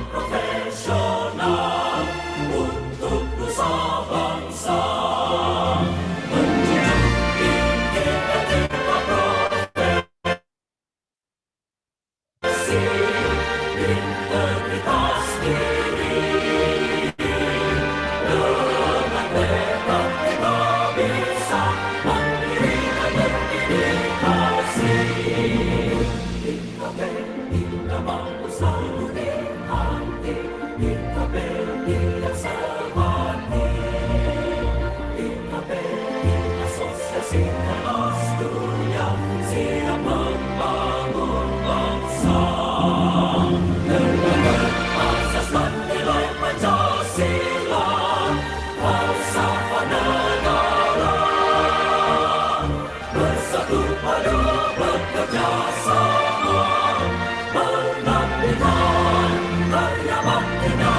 profesional untuk nusa bangsa, menjunjung tinggi etika profesi, integritas diri. Dengan tekad kita bisa mandiri dan berdedikasi. IKPI mampu selalu di hati, IKPI yang sehati. IKPI asosiasi kelas dunia, siap membangun bangsa. Dengan berasas dan nilai Pancasila, falsafah negara, bersatu padu bekerja sama, mengabdikan karya baktinya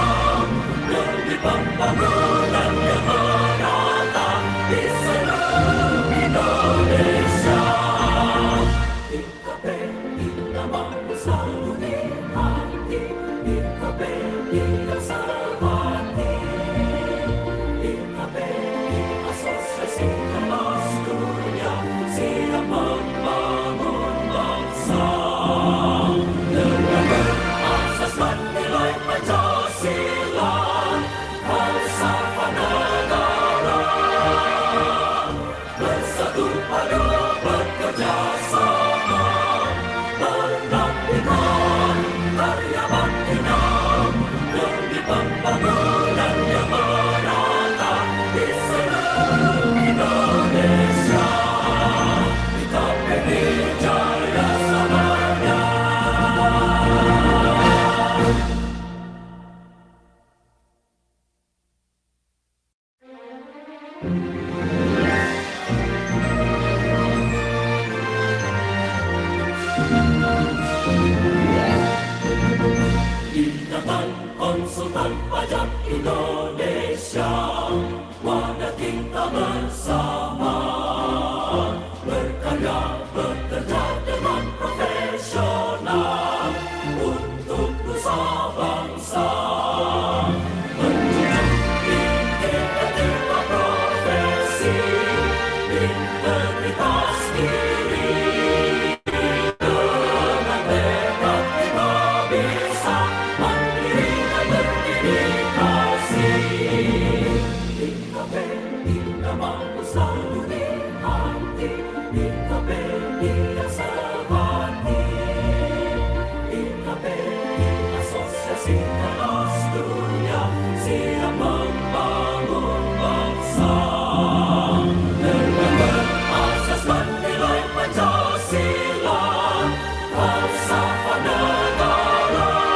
demi pembangunan yang merata di seluruh Indonesia. IKPI mampu selalu di hati, IKPI yang sehati. IKPI asosiasi kelas dunia, siap membangun bangsa. Dengan berasaskan nilai Pancasila, falsafah negara, bersatu padu bekerja sama, mengabdikan karya baktinya demi pembangunan yang merata di seluruh Indonesia. IKPI jaya selamanya. Ikatan Konsultan Pajak Indonesia, wadah kita bersama, berkarya bekerja dengan profesional untuk nusa bangsa, menjunjung tinggi etika profesi, integritas diri. Dengan tekad kita bisa mandiri dan berdedikasi. IKPI mampu selalu di hati, IKPI yang sehati. IKPI asosiasi kelas dunia, siap membangun bangsa. Dengan berasaskan nilai Pancasila, falsafah negara,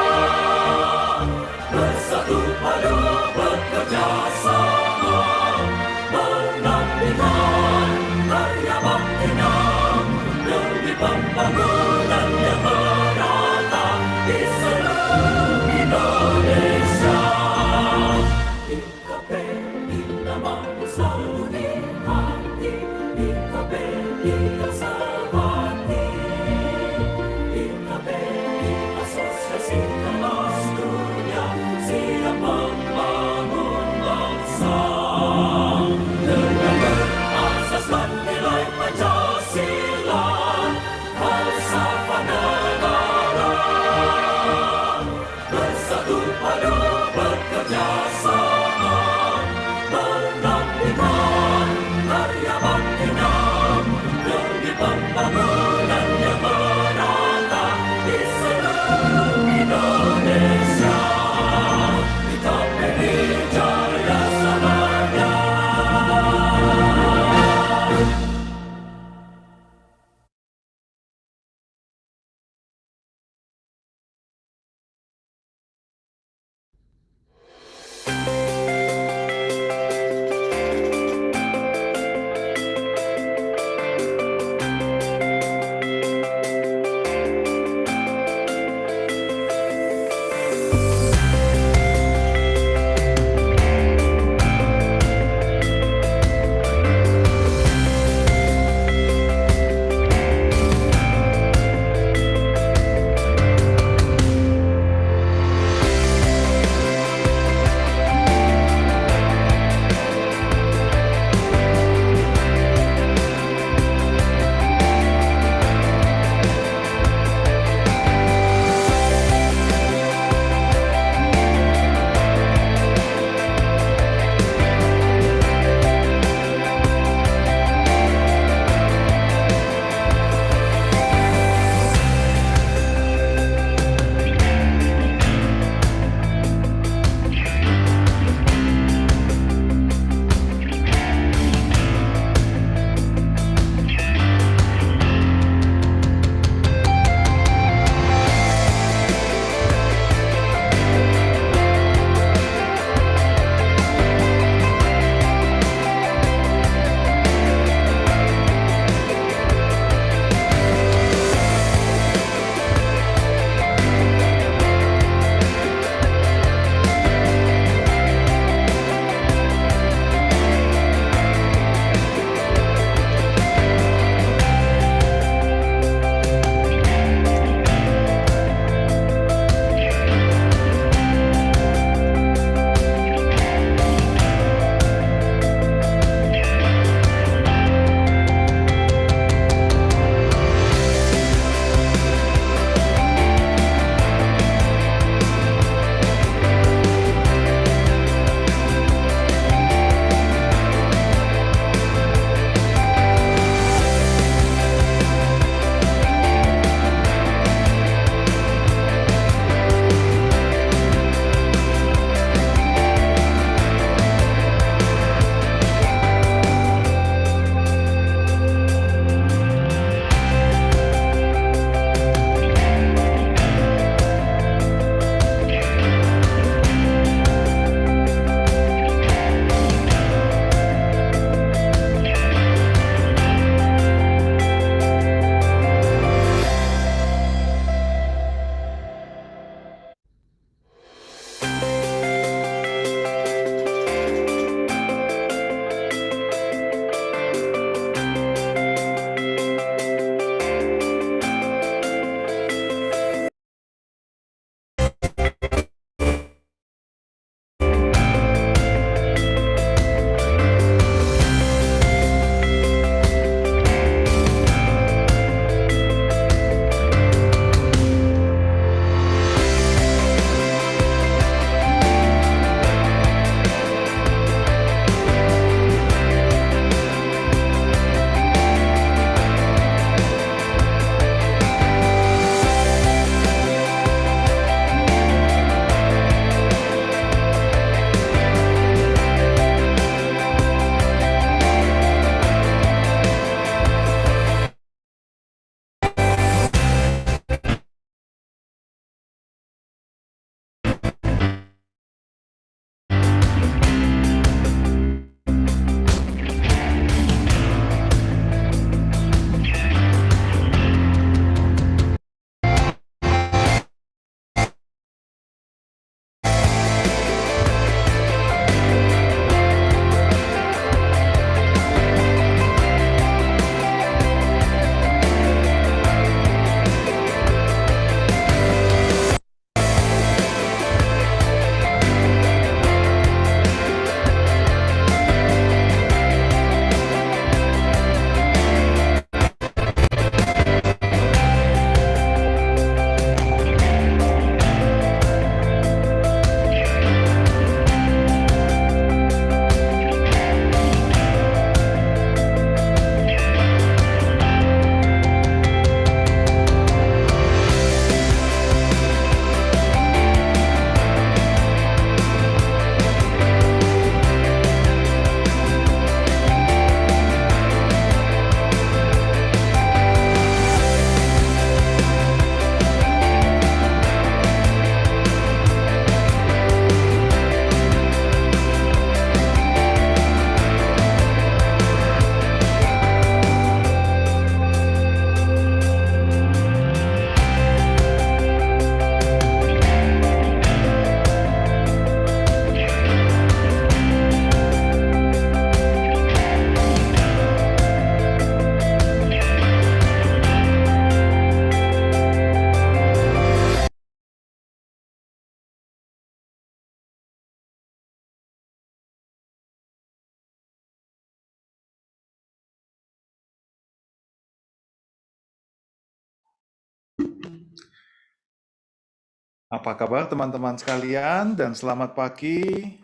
Apa kabar teman-teman sekalian dan selamat pagi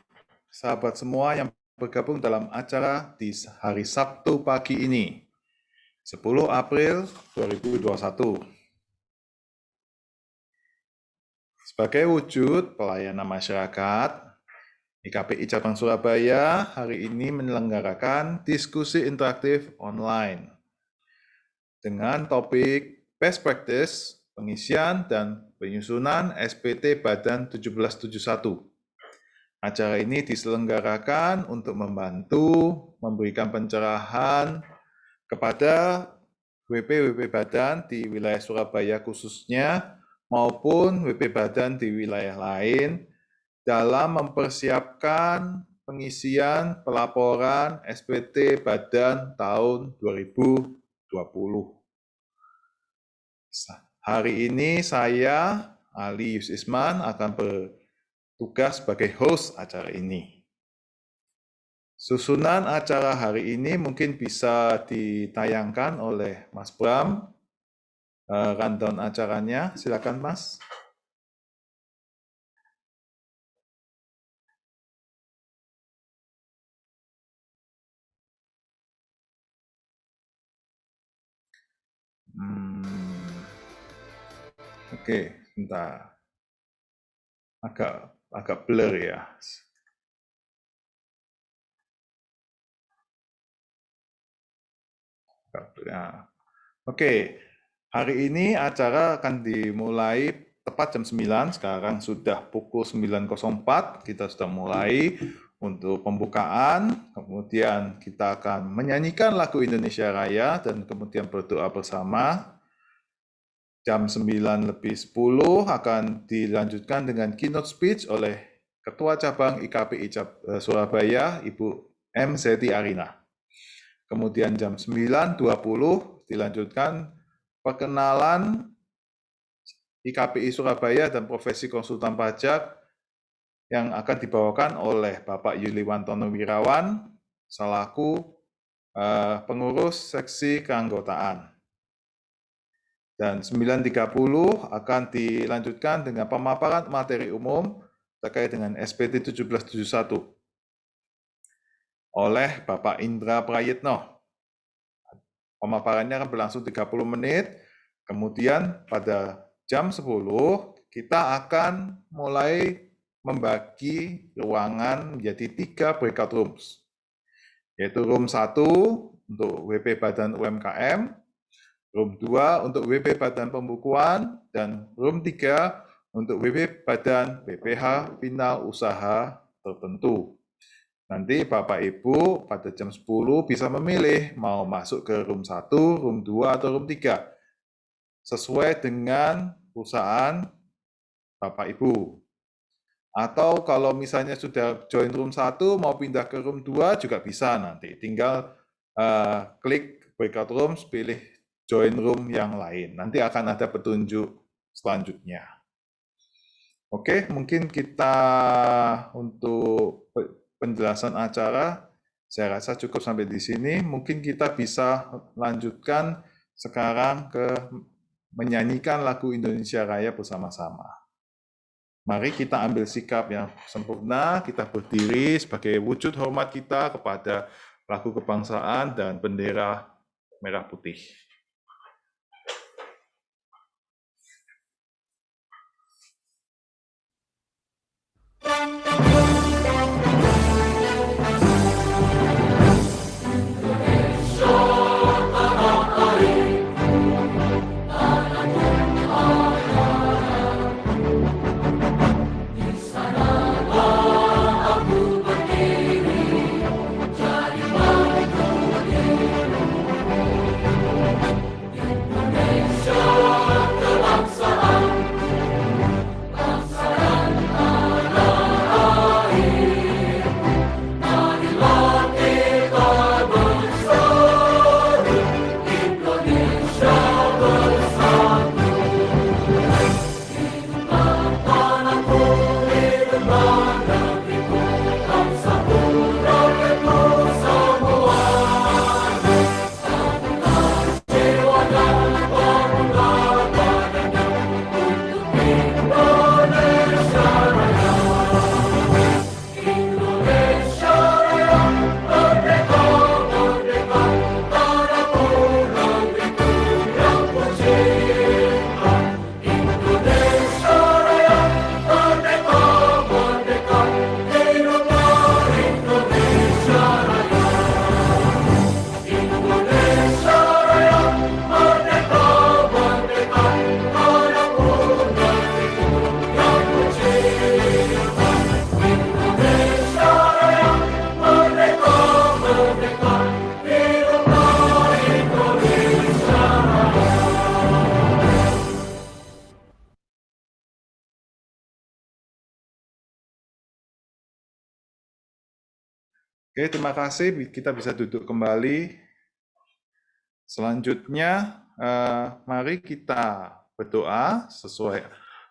sahabat semua yang bergabung dalam acara di hari Sabtu pagi ini, 10 April 2021. Sebagai wujud pelayanan masyarakat, IKPI Cabang Surabaya hari ini menyelenggarakan diskusi interaktif online dengan topik Best Practice, pengisian dan penyusunan SPT Badan 1771. Acara ini diselenggarakan untuk membantu memberikan pencerahan kepada WP Badan di wilayah Surabaya khususnya maupun WP Badan di wilayah lain dalam mempersiapkan pengisian pelaporan SPT Badan tahun 2020. Hari ini saya, Ali Yusisman, akan bertugas sebagai host acara ini. Susunan acara hari ini mungkin bisa ditayangkan oleh Mas Bram. Rundown acaranya, silakan Mas. Oke, sebentar. Agak blur ya. Oke, hari ini acara akan dimulai tepat jam 9, sekarang sudah pukul 9.04, kita sudah mulai untuk pembukaan, kemudian kita akan menyanyikan lagu Indonesia Raya, dan kemudian berdoa bersama. Jam 9:10 akan dilanjutkan dengan keynote speech oleh Ketua Cabang IKPI Surabaya, Ibu M. Zeti Arina. Kemudian jam 9.20 dilanjutkan perkenalan IKPI Surabaya dan profesi konsultan pajak yang akan dibawakan oleh Bapak Yuliwantono Wirawan selaku pengurus seksi keanggotaan. Dan 9.30 akan dilanjutkan dengan pemaparan materi umum terkait dengan SPT 1771 oleh Bapak Indra Prayitno. Pemaparannya akan berlangsung 30 menit, kemudian pada jam 10 kita akan mulai membagi ruangan menjadi 3 breakout rooms, yaitu room 1 untuk WP Badan UMKM, room 2 untuk WP Badan Pembukuan, dan room 3 untuk WP Badan BPH Final Usaha Tertentu. Nanti Bapak Ibu pada jam 10 bisa memilih mau masuk ke room 1, room 2, atau room 3, sesuai dengan perusahaan Bapak Ibu. Atau kalau misalnya sudah join room 1, mau pindah ke room 2 juga bisa nanti. Tinggal klik breakout rooms, pilih join room yang lain. Nanti akan ada petunjuk selanjutnya. Oke, mungkin kita untuk penjelasan acara, saya rasa cukup sampai di sini. Mungkin kita bisa lanjutkan sekarang ke menyanyikan lagu Indonesia Raya bersama-sama. Mari kita ambil sikap yang sempurna, kita berdiri sebagai wujud hormat kita kepada lagu kebangsaan dan bendera merah putih. Kebangsaan, bangsa dan tanah Oke, terima kasih. Kita bisa duduk kembali. Selanjutnya, mari kita berdoa sesuai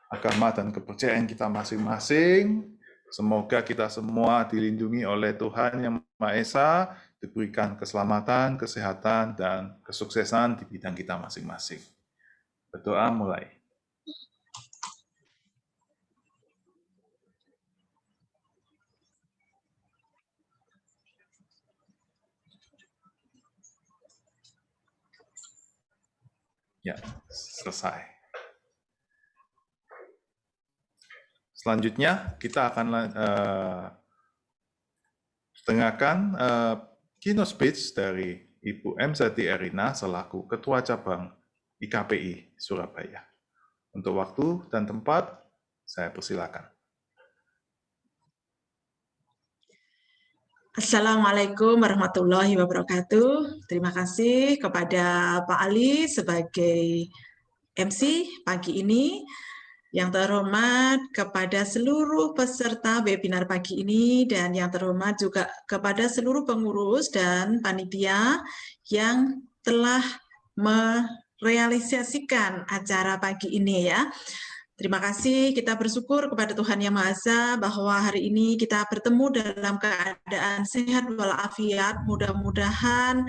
agama dan kepercayaan kita masing-masing. Semoga kita semua dilindungi oleh Tuhan Yang Maha Esa, diberikan keselamatan, kesehatan, dan kesuksesan di bidang kita masing-masing. Berdoa mulai. Ya, selesai. Selanjutnya, kita akan dengarkan keynote speech dari Ibu M. Zati Erina selaku Ketua Cabang IKPI Surabaya. Untuk waktu dan tempat, saya persilakan. Assalamualaikum warahmatullahi wabarakatuh. Terima kasih kepada Pak Ali sebagai MC pagi ini. Yang terhormat kepada seluruh peserta webinar pagi ini dan yang terhormat juga kepada seluruh pengurus dan panitia yang telah merealisasikan acara pagi ini ya. Terima kasih, kita bersyukur kepada Tuhan Yang Maha Esa bahwa hari ini kita bertemu dalam keadaan sehat walafiat. Mudah-mudahan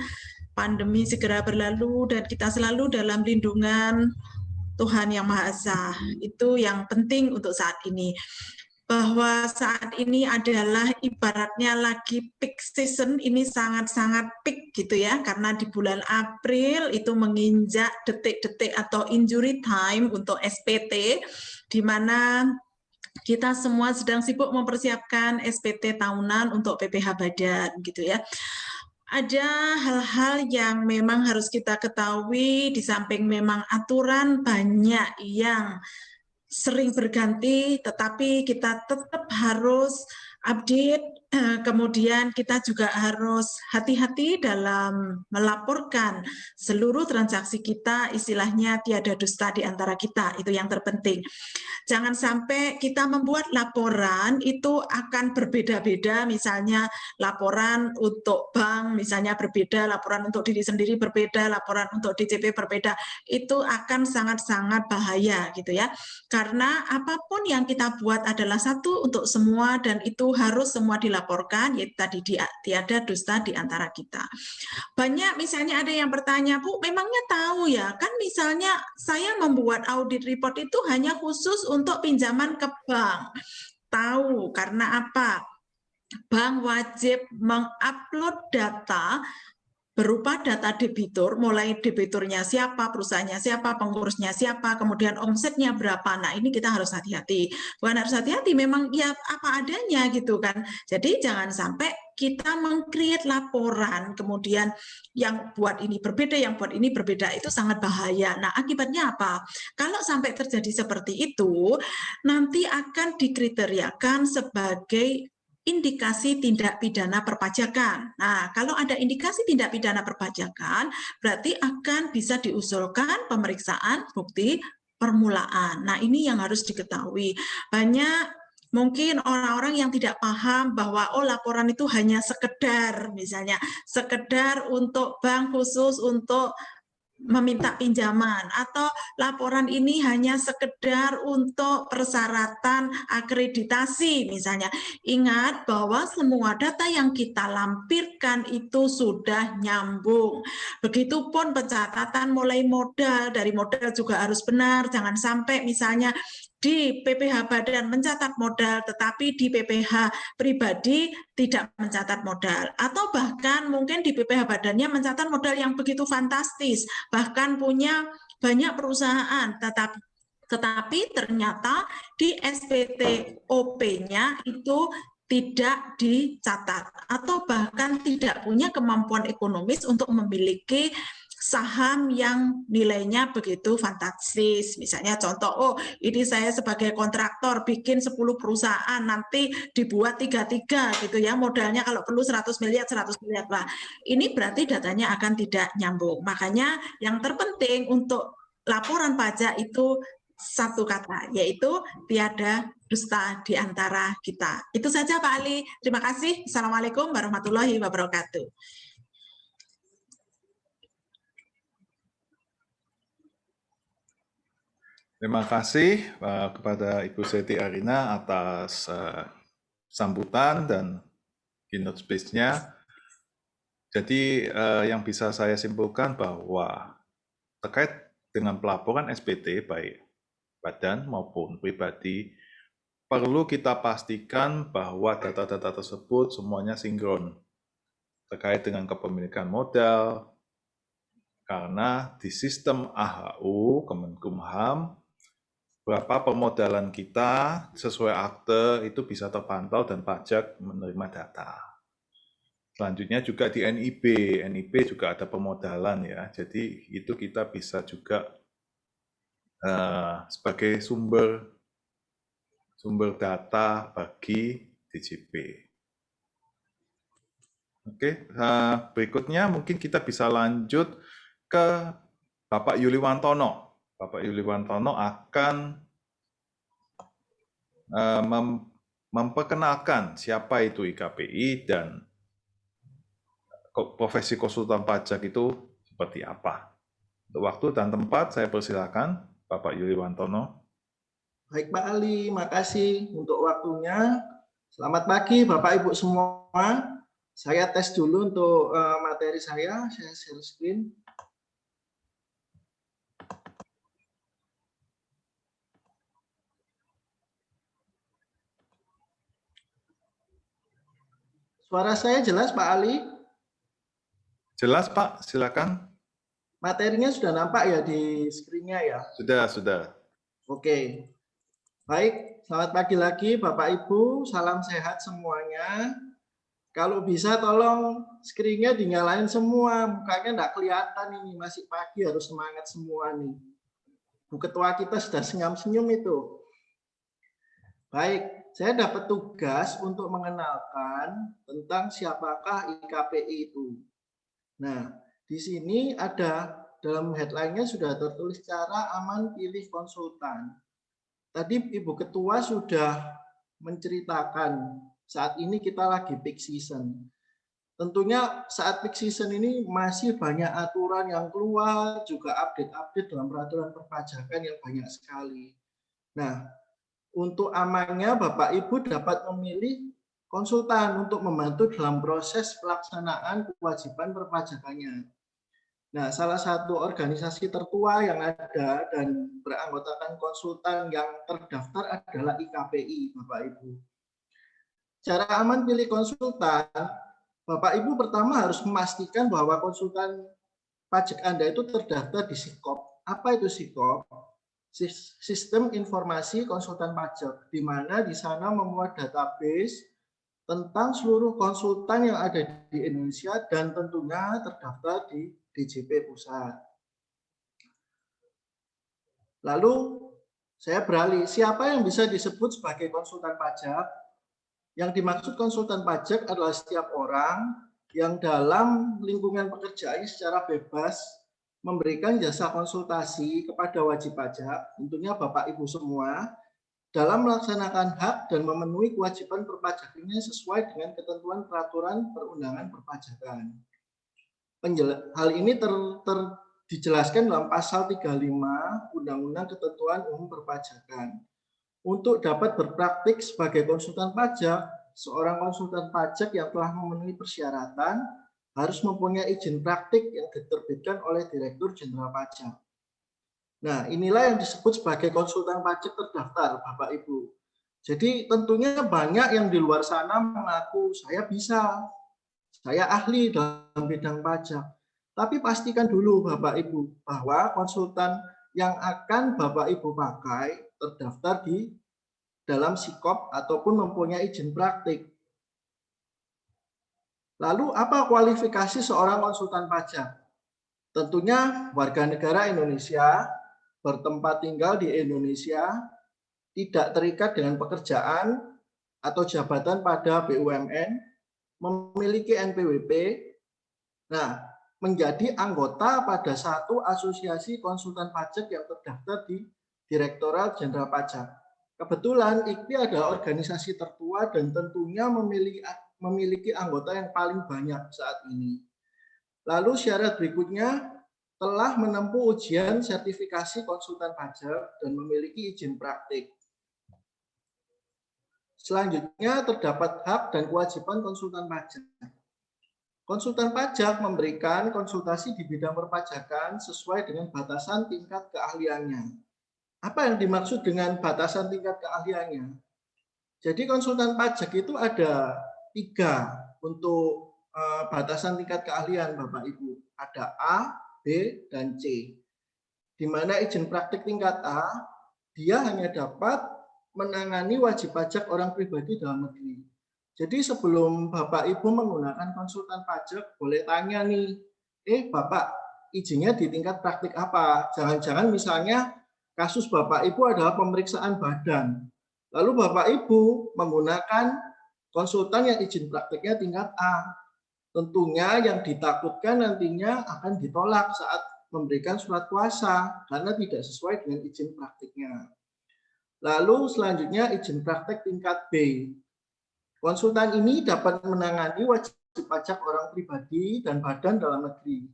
pandemi segera berlalu dan kita selalu dalam lindungan Tuhan Yang Maha Esa. Itu yang penting untuk saat ini. Bahwa saat ini adalah ibaratnya lagi peak season, ini sangat-sangat peak gitu ya, karena di bulan April itu menginjak detik-detik atau injury time untuk SPT, di mana kita semua sedang sibuk mempersiapkan SPT tahunan untuk PPH Badan gitu ya. Ada hal-hal yang memang harus kita ketahui, di samping memang aturan banyak yang sering berganti, tetapi kita tetap harus update, kemudian kita juga harus hati-hati dalam melaporkan seluruh transaksi kita, istilahnya tiada dusta di antara kita, itu yang terpenting. Jangan sampai kita membuat laporan itu akan berbeda-beda, misalnya laporan untuk bank misalnya berbeda, laporan untuk diri sendiri berbeda, laporan untuk DJP berbeda, itu akan sangat-sangat bahaya gitu ya. Karena apapun yang kita buat adalah satu untuk semua dan itu harus semua dilaporkan, yaitu tadi tiada dusta di antara kita. Banyak misalnya ada yang bertanya, Bu, memangnya tahu ya, kan misalnya saya membuat audit report itu hanya khusus untuk pinjaman ke bank. Tahu, karena apa? Bank wajib mengupload data berupa data debitur, mulai debiturnya siapa, perusahaannya siapa, pengurusnya siapa, kemudian omsetnya berapa. Nah, ini kita harus hati-hati. Bukan harus hati-hati, memang ya apa adanya gitu kan. Jadi jangan sampai kita meng-create laporan, kemudian yang buat ini berbeda, yang buat ini berbeda, itu sangat bahaya. Nah, akibatnya apa? Kalau sampai terjadi seperti itu, nanti akan dikriteriakan sebagai indikasi tindak pidana perpajakan. Nah, kalau ada indikasi tindak pidana perpajakan, berarti akan bisa diusulkan pemeriksaan bukti permulaan. Nah, ini yang harus diketahui. Banyak mungkin orang-orang yang tidak paham bahwa laporan itu hanya sekedar, misalnya sekedar untuk bank khusus untuk meminta pinjaman, atau laporan ini hanya sekedar untuk persyaratan akreditasi misalnya. Ingat bahwa semua data yang kita lampirkan itu sudah nyambung. Begitupun pencatatan mulai modal, dari modal juga harus benar, jangan sampai misalnya di PPH Badan mencatat modal, tetapi di PPH pribadi tidak mencatat modal. Atau bahkan mungkin di PPH Badannya mencatat modal yang begitu fantastis, bahkan punya banyak perusahaan, tetapi ternyata di SPTOP-nya itu tidak dicatat, atau bahkan tidak punya kemampuan ekonomis untuk memiliki saham yang nilainya begitu fantastis. Misalnya contoh, ini saya sebagai kontraktor bikin 10 perusahaan, nanti dibuat 3 gitu ya, modalnya kalau perlu 100 miliar. Nah, ini berarti datanya akan tidak nyambung. Makanya yang terpenting untuk laporan pajak itu satu kata, yaitu tiada dusta di antara kita. Itu saja Pak Ali. Terima kasih. Assalamualaikum warahmatullahi wabarakatuh. Terima kasih kepada Ibu Siti Arina atas sambutan dan keynote speech-nya. Jadi yang bisa saya simpulkan bahwa terkait dengan pelaporan SPT baik badan maupun pribadi, perlu kita pastikan bahwa data-data tersebut semuanya sinkron terkait dengan kepemilikan modal, karena di sistem AHU Kemenkumham berapa permodalan kita sesuai akte itu bisa terpantau dan pajak menerima data. Selanjutnya juga di NIB juga ada permodalan ya, jadi itu kita bisa juga sebagai sumber data bagi DJP. Oke, berikutnya mungkin kita bisa lanjut ke Bapak Yuliwantono. Bapak Yuliwantono akan memperkenalkan siapa itu IKPI dan profesi konsultan pajak itu seperti apa. Untuk waktu dan tempat saya persilakan Bapak Yuliwantono. Baik Pak Ali, makasih untuk waktunya. Selamat pagi Bapak Ibu semua. Saya tes dulu untuk materi saya share screen. Suara saya jelas Pak Ali? Jelas Pak, silakan. Materinya sudah nampak ya di screen-nya ya? Sudah. Oke. Baik, selamat pagi lagi Bapak Ibu, salam sehat semuanya. Kalau bisa tolong screen-nya dinyalain semua, mukanya enggak kelihatan ini, masih pagi harus semangat semua nih. Bu Ketua kita sudah senyum-senyum itu. Baik, saya dapat tugas untuk mengenalkan tentang siapakah IKPI itu. Nah, di sini ada dalam headline-nya sudah tertulis cara aman pilih konsultan. Tadi Ibu Ketua sudah menceritakan saat ini kita lagi peak season. Tentunya saat peak season ini masih banyak aturan yang keluar, juga update-update dalam peraturan perpajakan yang banyak sekali. Nah, untuk amannya Bapak Ibu dapat memilih konsultan untuk membantu dalam proses pelaksanaan kewajiban perpajakannya. Nah, salah satu organisasi tertua yang ada dan beranggotakan konsultan yang terdaftar adalah IKPI, Bapak Ibu. Cara aman pilih konsultan, Bapak Ibu pertama harus memastikan bahwa konsultan pajak Anda itu terdaftar di SIKOP. Apa itu SIKOP? Sistem Informasi Konsultan Pajak, di mana di sana memuat database tentang seluruh konsultan yang ada di Indonesia dan tentunya terdaftar di DJP Pusat. Lalu saya beralih, siapa yang bisa disebut sebagai konsultan pajak? Yang dimaksud konsultan pajak adalah setiap orang yang dalam lingkungan pekerjaannya secara bebas memberikan jasa konsultasi kepada wajib pajak, tentunya Bapak Ibu semua, dalam melaksanakan hak dan memenuhi kewajiban perpajakannya sesuai dengan ketentuan peraturan perundangan perpajakan. Hal ini dijelaskan dalam pasal 35 Undang-Undang Ketentuan Umum Perpajakan. Untuk dapat berpraktik sebagai konsultan pajak, seorang konsultan pajak yang telah memenuhi persyaratan harus mempunyai izin praktik yang diterbitkan oleh Direktur Jenderal Pajak. Nah, inilah yang disebut sebagai konsultan pajak terdaftar, Bapak Ibu. Jadi tentunya banyak yang di luar sana mengaku saya bisa, saya ahli dalam bidang pajak. Tapi pastikan dulu Bapak Ibu bahwa konsultan yang akan Bapak Ibu pakai terdaftar di dalam SIKOP ataupun mempunyai izin praktik. Lalu apa kualifikasi seorang konsultan pajak? Tentunya warga negara Indonesia, bertempat tinggal di Indonesia, tidak terikat dengan pekerjaan atau jabatan pada BUMN, memiliki NPWP, nah menjadi anggota pada satu asosiasi konsultan pajak yang terdaftar di Direktorat Jenderal Pajak. Kebetulan IKPI adalah organisasi tertua dan tentunya memiliki anggota yang paling banyak saat ini. Lalu syarat berikutnya telah menempuh ujian sertifikasi konsultan pajak dan memiliki izin praktik. Selanjutnya terdapat hak dan kewajiban konsultan pajak. Konsultan pajak memberikan konsultasi di bidang perpajakan sesuai dengan batasan tingkat keahliannya. Apa yang dimaksud dengan batasan tingkat keahliannya? Jadi konsultan pajak itu ada 3 untuk batasan tingkat keahlian Bapak Ibu. Ada A, B, dan C. Di mana izin praktik tingkat A, dia hanya dapat menangani wajib pajak orang pribadi dalam negeri. Jadi sebelum Bapak Ibu menggunakan konsultan pajak, boleh tanya nih, Bapak, izinnya di tingkat praktik apa? Jangan-jangan misalnya kasus Bapak Ibu adalah pemeriksaan badan. Lalu Bapak Ibu menggunakan konsultan yang izin praktiknya tingkat A. Tentunya yang ditakutkan nantinya akan ditolak saat memberikan surat kuasa karena tidak sesuai dengan izin praktiknya. Lalu selanjutnya izin praktik tingkat B. Konsultan ini dapat menangani wajib pajak orang pribadi dan badan dalam negeri.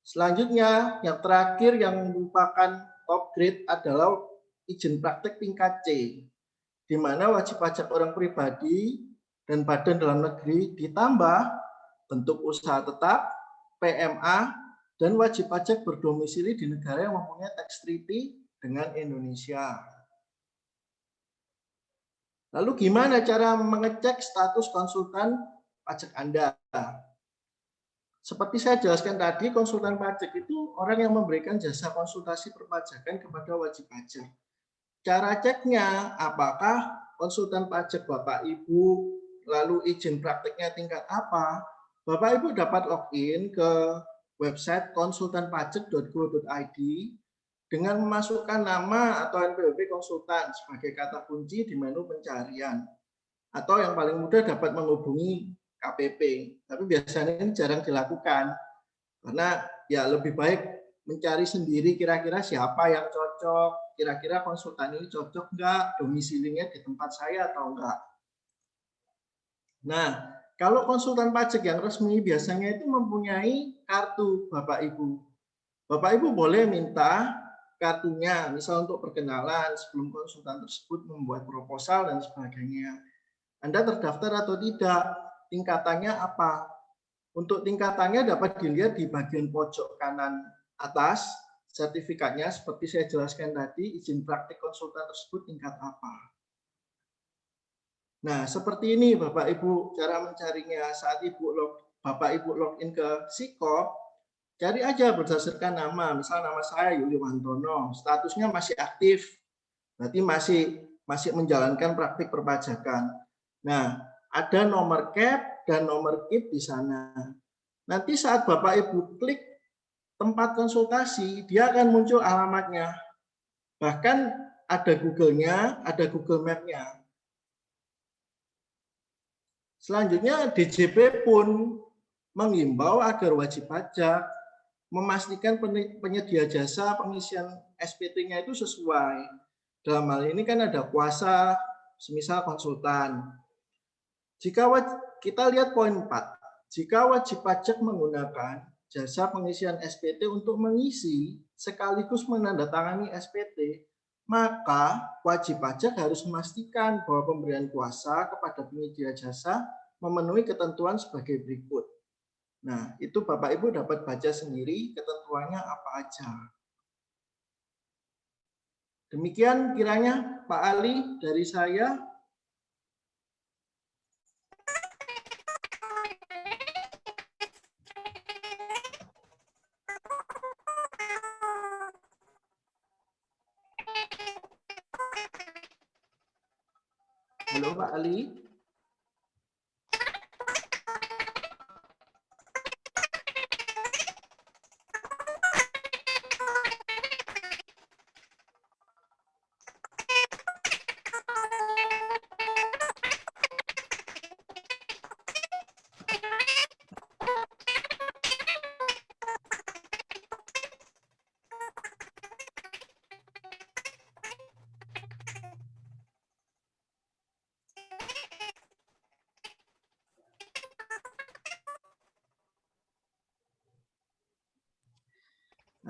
Selanjutnya, yang terakhir yang merupakan top grade adalah izin praktik tingkat C, di mana wajib pajak orang pribadi dan badan dalam negeri ditambah bentuk usaha tetap, PMA, dan wajib pajak berdomisili di negara yang mempunyai tax treaty dengan Indonesia. Lalu gimana cara mengecek status konsultan pajak Anda? Seperti saya jelaskan tadi, konsultan pajak itu orang yang memberikan jasa konsultasi perpajakan kepada wajib pajak. Cara ceknya, apakah konsultan pajak Bapak Ibu, lalu izin praktiknya tingkat apa? Bapak Ibu dapat login ke website konsultanpajak.go.id dengan memasukkan nama atau NPWP konsultan sebagai kata kunci di menu pencarian. Atau yang paling mudah dapat menghubungi KPP. Tapi biasanya ini jarang dilakukan. Karena ya lebih baik mencari sendiri kira-kira siapa yang cocok, kira-kira konsultan ini cocok enggak, domisilinya di tempat saya atau enggak. Nah, kalau konsultan pajak yang resmi biasanya itu mempunyai kartu Bapak Ibu. Bapak Ibu boleh minta kartunya, misal untuk perkenalan sebelum konsultan tersebut membuat proposal dan sebagainya. Anda terdaftar atau tidak, tingkatannya apa? Untuk tingkatannya dapat dilihat di bagian pojok kanan atas, sertifikatnya seperti saya jelaskan tadi, izin praktik konsultan tersebut tingkat apa. Nah, seperti ini Bapak Ibu cara mencarinya. Saat Bapak Ibu login ke Sikop, cari aja berdasarkan nama. Misal nama saya Yuli Wantono, statusnya masih aktif, berarti masih menjalankan praktik perpajakan. Nah, ada nomor CAP dan nomor KIP di sana. Nanti saat Bapak Ibu klik tempat konsultasi, dia akan muncul alamatnya. Bahkan ada Google-nya, ada Google Map-nya. Selanjutnya DJP pun mengimbau agar wajib pajak memastikan penyedia jasa pengisian SPT-nya itu sesuai. Dalam hal ini kan ada kuasa, semisal konsultan. Jika kita lihat poin 4, jika wajib pajak menggunakan jasa pengisian SPT untuk mengisi sekaligus menandatangani SPT, maka wajib pajak harus memastikan bahwa pemberian kuasa kepada penyedia jasa memenuhi ketentuan sebagai berikut. Nah, itu Bapak Ibu dapat baca sendiri ketentuannya apa aja. Demikian kiranya Pak Ali dari saya. Halo Pak Ali.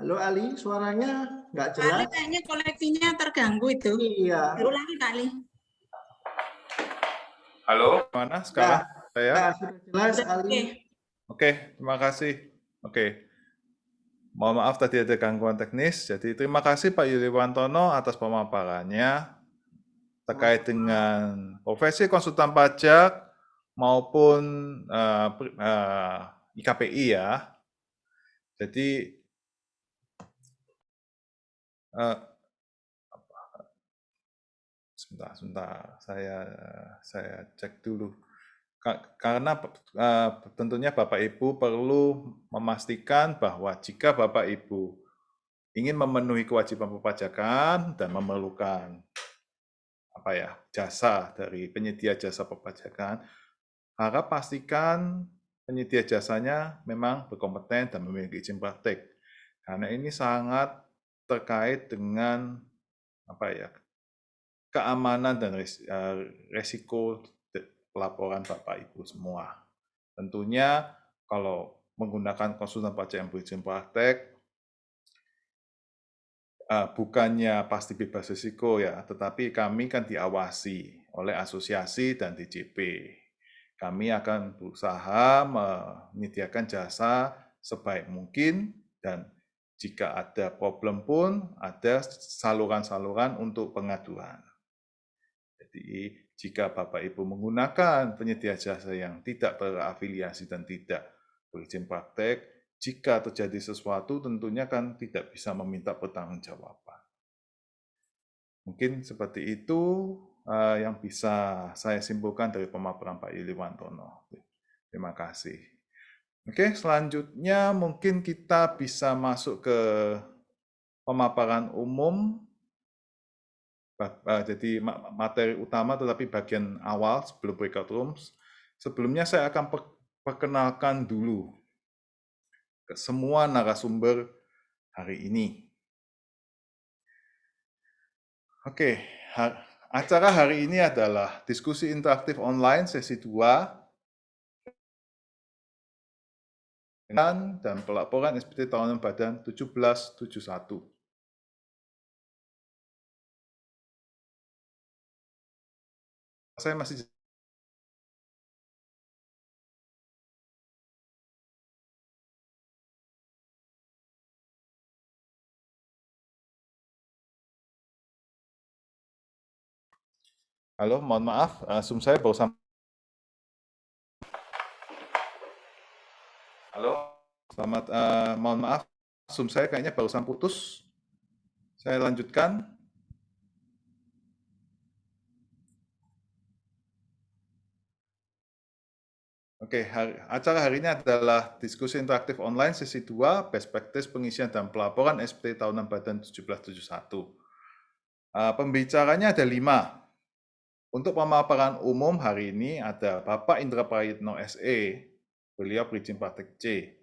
Halo Ali, suaranya nggak Pak Ali jelas. kayaknya koneksinya terganggu itu. Iya. Diulangi Pak Ali. Halo, mana sekarang saya? Ya, sudah jelas Sudah, Ali. oke. Oke, terima kasih. Oke. Mohon maaf tadi ada gangguan teknis. Jadi terima kasih Pak Yuliwantono atas pemaparannya terkait dengan profesi konsultan pajak maupun IKPI ya. Jadi sebentar, saya cek dulu. Karena tentunya Bapak Ibu perlu memastikan bahwa jika Bapak Ibu ingin memenuhi kewajiban perpajakan dan memerlukan jasa dari penyedia jasa perpajakan, harap pastikan penyedia jasanya memang berkompeten dan memiliki izin praktek. Karena ini sangat terkait dengan keamanan dan resiko pelaporan Bapak Ibu semua. Tentunya kalau menggunakan konsultan pajak yang berizin praktek, bukannya pasti bebas risiko ya, tetapi kami kan diawasi oleh asosiasi dan DJP. Kami akan berusaha menyediakan jasa sebaik mungkin dan jika ada problem pun ada saluran-saluran untuk pengaduan. Jadi jika Bapak Ibu menggunakan penyedia jasa yang tidak berafiliasi dan tidak berizin praktek, jika terjadi sesuatu tentunya kan tidak bisa meminta pertanggungjawaban. Mungkin seperti itu yang bisa saya simpulkan dari pemaparan Pak Yuliwantono. Terima kasih. Oke, selanjutnya mungkin kita bisa masuk ke pemaparan umum. Jadi materi utama tetapi bagian awal sebelum breakout rooms. Sebelumnya saya akan perkenalkan dulu ke semua narasumber hari ini. Oke, acara hari ini adalah diskusi interaktif online sesi 2 dan pelaporan SPT tahunan Badan 1771. Saya masih Halo, mohon maaf, Zoom saya barusan. Halo, selamat, mohon maaf, Zoom saya kayaknya barusan putus. Saya lanjutkan. Oke, acara hari ini adalah diskusi interaktif online sesi 2, best practice pengisian dan pelaporan SPT tahunan Badan 1771. Pembicaranya ada 5. Untuk pemaparan umum hari ini ada Bapak Indra Prayitno SE, beliau berizin praktek C.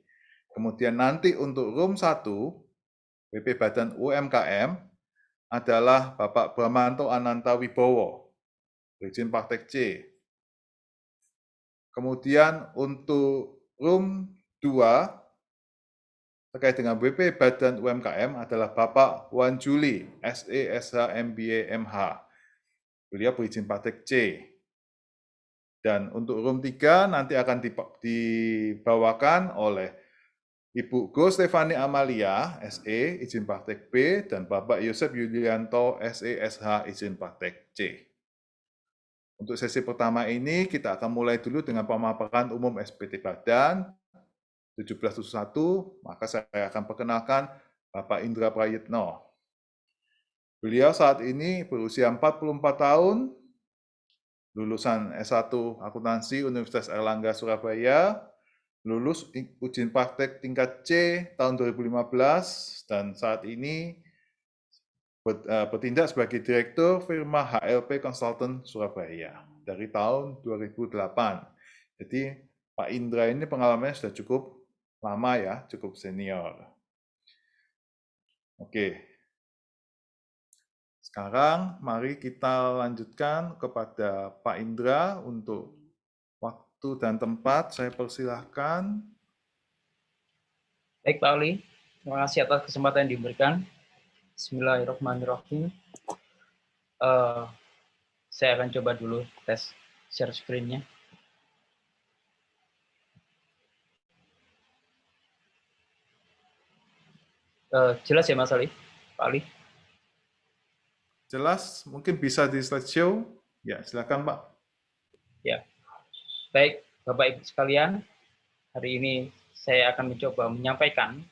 Kemudian nanti untuk room 1, BP Badan UMKM, adalah Bapak Bramanto Ananta Wibowo, berizin praktek C. Kemudian untuk room 2, terkait dengan BP Badan UMKM adalah Bapak Wan Juli, SE, SH, MBA, MH. Beliau berizin praktek C. Dan untuk room 3 nanti akan dibawakan oleh Ibu Go Stefani Amalia, SE, izin praktek B, dan Bapak Yosef Yulianto, SE, SH, izin praktek C. Untuk sesi pertama ini, kita akan mulai dulu dengan pemaparan umum SPT Badan 1771, maka saya akan perkenalkan Bapak Indra Prayitno. Beliau saat ini berusia 44 tahun, lulusan S1 Akuntansi Universitas Airlangga Surabaya, lulus ujian praktek tingkat C tahun 2015, dan saat ini bertindak sebagai Direktur firma HLP Consultant Surabaya dari tahun 2008. Jadi Pak Indra ini pengalamannya sudah cukup lama ya, cukup senior. Oke. Sekarang mari kita lanjutkan kepada Pak Indra untuk waktu dan tempat. Saya persilahkan. Baik, Pak Oli. Terima kasih atas kesempatan yang diberikan. Bismillahirrahmanirrahim. Saya akan coba dulu tes share screen-nya. Jelas ya Mas Ali? Pak Ali? Jelas, mungkin bisa di slideshow. Ya, silakan Pak. Ya. Baik, Bapak Ibu sekalian, hari ini saya akan mencoba menyampaikan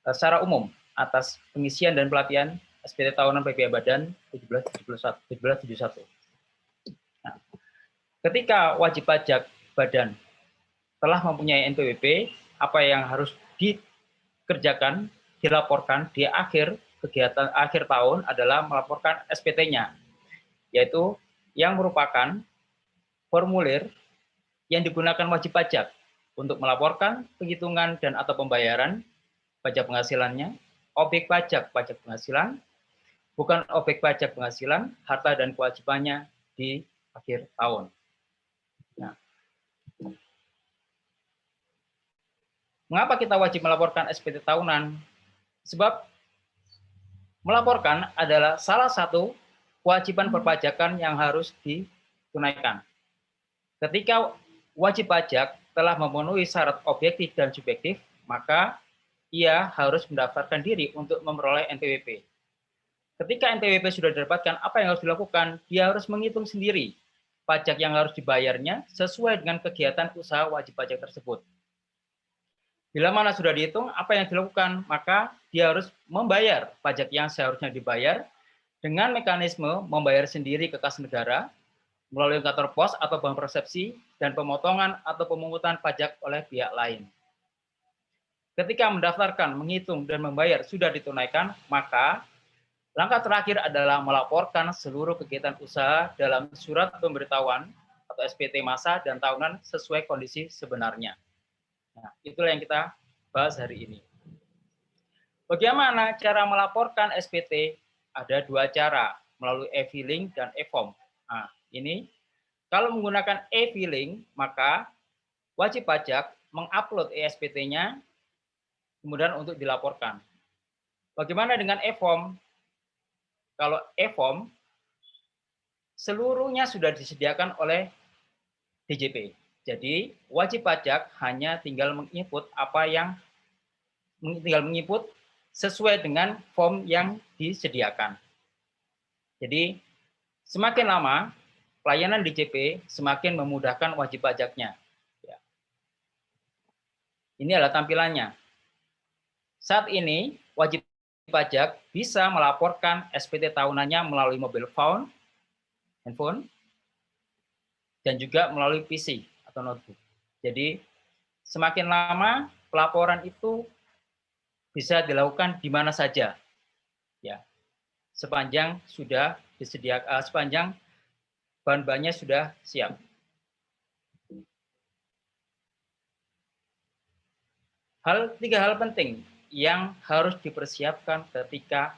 secara umum atas pengisian dan pelatihan SPT tahunan PPA Badan 1771. Nah, ketika wajib pajak Badan telah mempunyai NPWP, apa yang harus dikerjakan, dilaporkan di akhir kegiatan akhir tahun adalah melaporkan SPT-nya, yaitu yang merupakan formulir yang digunakan wajib pajak untuk melaporkan penghitungan dan atau pembayaran pajak penghasilannya, objek pajak penghasilan, bukan objek pajak penghasilan, harta dan kewajibannya di akhir tahun. Nah, mengapa kita wajib melaporkan SPT tahunan? Sebab melaporkan adalah salah satu kewajiban perpajakan yang harus ditunaikan. Ketika wajib pajak telah memenuhi syarat objektif dan subjektif, maka ia harus mendaftarkan diri untuk memperoleh NPWP. Ketika NPWP sudah didapatkan, apa yang harus dilakukan? Dia harus menghitung sendiri pajak yang harus dibayarnya sesuai dengan kegiatan usaha wajib pajak tersebut. Bila mana sudah dihitung, apa yang dilakukan? Maka dia harus membayar pajak yang seharusnya dibayar dengan mekanisme membayar sendiri ke kas negara melalui kantor pos atau bank persepsi dan pemotongan atau pemungutan pajak oleh pihak lain. Ketika mendaftarkan, menghitung, dan membayar sudah ditunaikan, maka langkah terakhir adalah melaporkan seluruh kegiatan usaha dalam surat pemberitahuan atau SPT masa dan tahunan sesuai kondisi sebenarnya. Nah, itulah yang kita bahas hari ini. Bagaimana cara melaporkan SPT? Ada dua cara, melalui e-filing dan e-form. Nah, ini kalau menggunakan e-filing, maka wajib pajak mengupload e-SPT-nya, kemudian untuk dilaporkan. Bagaimana dengan e-form? Kalau e-form, seluruhnya sudah disediakan oleh DJP. Jadi wajib pajak hanya tinggal menginput sesuai dengan form yang disediakan. Jadi semakin lama pelayanan DJP semakin memudahkan wajib pajaknya. Ya. Ini adalah tampilannya. Saat ini wajib pajak bisa melaporkan SPT tahunannya melalui mobile phone, handphone, dan juga melalui PC atau notebook. Jadi semakin lama pelaporan itu bisa dilakukan di mana saja, ya, sepanjang sudah disediakan, sepanjang bahan-bahannya sudah siap. Tiga hal penting yang harus dipersiapkan ketika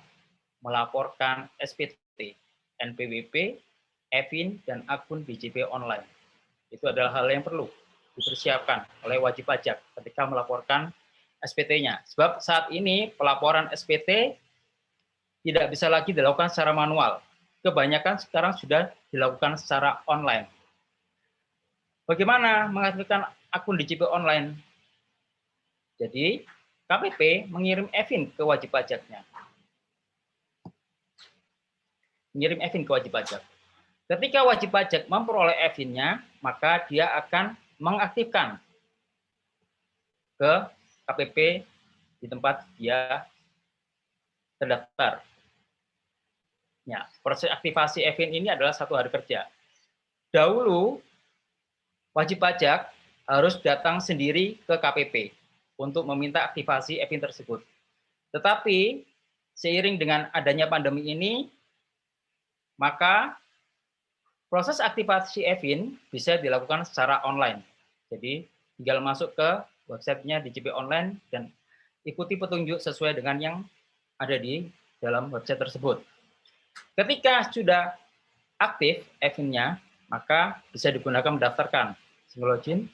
melaporkan SPT, NPWP, e-fin, dan akun DJP online. Itu adalah hal yang perlu dipersiapkan oleh wajib pajak ketika melaporkan SPT-nya. Sebab saat ini pelaporan SPT tidak bisa lagi dilakukan secara manual. Kebanyakan sekarang sudah dilakukan secara online. Bagaimana mengaktifkan akun DJP online? Jadi, KPP mengirim e-fin ke wajib pajaknya. Mengirim e-fin ke wajib pajak. Ketika wajib pajak memperoleh e-fin-nya, maka dia akan mengaktifkan ke KPP di tempat dia terdaftar. Ya, proses aktivasi e-fin ini adalah 1 hari kerja. Dahulu, wajib pajak harus datang sendiri ke KPP untuk meminta aktivasi e-fin tersebut. Tetapi, seiring dengan adanya pandemi ini, maka proses aktivasi e-fin bisa dilakukan secara online. Jadi, tinggal masuk ke websitenya DJP Online dan ikuti petunjuk sesuai dengan yang ada di dalam website tersebut. Ketika sudah aktif e-fin-nya, maka bisa digunakan mendaftarkan. Single login,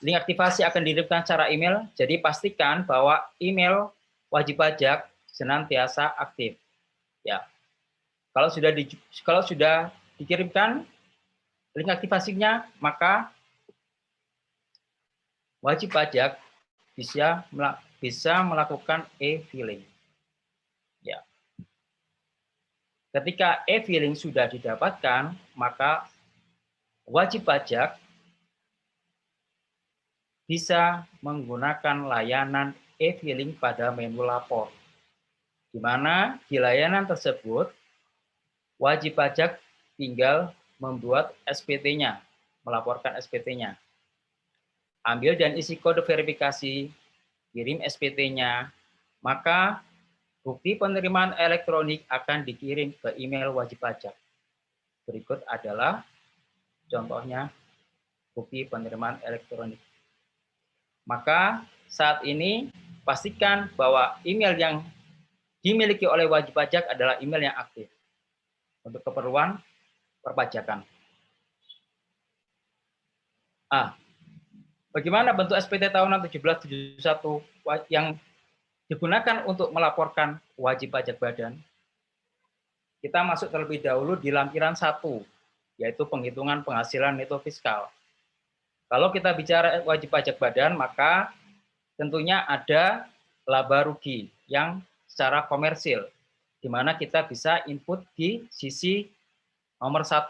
link aktivasi akan dikirimkan secara email, jadi pastikan bahwa email wajib pajak senantiasa aktif. Ya, kalau sudah dikirimkan link aktivasinya, maka wajib pajak bisa melakukan e-filing. Ya. Ketika e-filing sudah didapatkan, maka wajib pajak bisa menggunakan layanan e-filing pada menu lapor, di mana di layanan tersebut wajib pajak tinggal membuat SPT-nya, melaporkan SPT-nya. Ambil dan isi kode verifikasi, kirim SPT-nya, maka bukti penerimaan elektronik akan dikirim ke email wajib pajak. Berikut adalah contohnya bukti penerimaan elektronik. Maka saat ini pastikan bahwa email yang dimiliki oleh wajib pajak adalah email yang aktif untuk keperluan perpajakan. Bagaimana bentuk SPT tahunan 1771 yang digunakan untuk melaporkan wajib pajak badan? Kita masuk terlebih dahulu di lampiran 1, yaitu penghitungan penghasilan neto fiskal. Kalau kita bicara wajib pajak badan, maka tentunya ada laba rugi yang secara komersil, di mana kita bisa input di sisi nomor 1.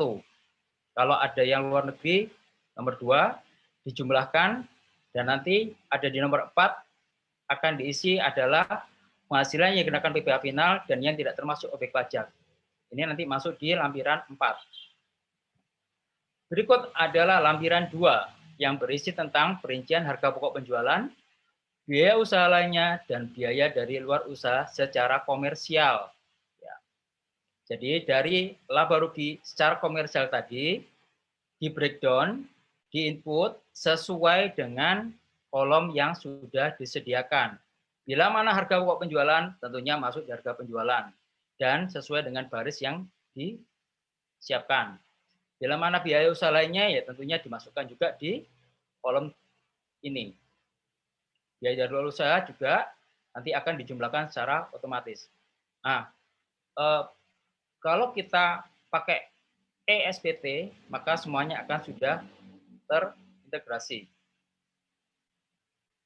Kalau ada yang luar negeri, nomor 2, dijumlahkan, dan nanti ada di nomor 4, akan diisi adalah penghasilan yang dikenakan PPh final dan yang tidak termasuk objek pajak. Ini nanti masuk di lampiran 4. Berikut adalah lampiran 2 yang berisi tentang perincian harga pokok penjualan, biaya usaha lainnya, dan biaya dari luar usaha secara komersial. Ya. Jadi dari laba rugi secara komersial tadi, di breakdown, di input sesuai dengan kolom yang sudah disediakan. Bila mana harga pokok penjualan, tentunya masuk di harga penjualan dan sesuai dengan baris yang disiapkan. Bila mana biaya usaha lainnya, ya tentunya dimasukkan juga di kolom ini. Biaya dari luar usaha juga nanti akan dijumlahkan secara otomatis. Nah, kalau kita pakai e-SPT, maka semuanya akan sudah terintegrasi.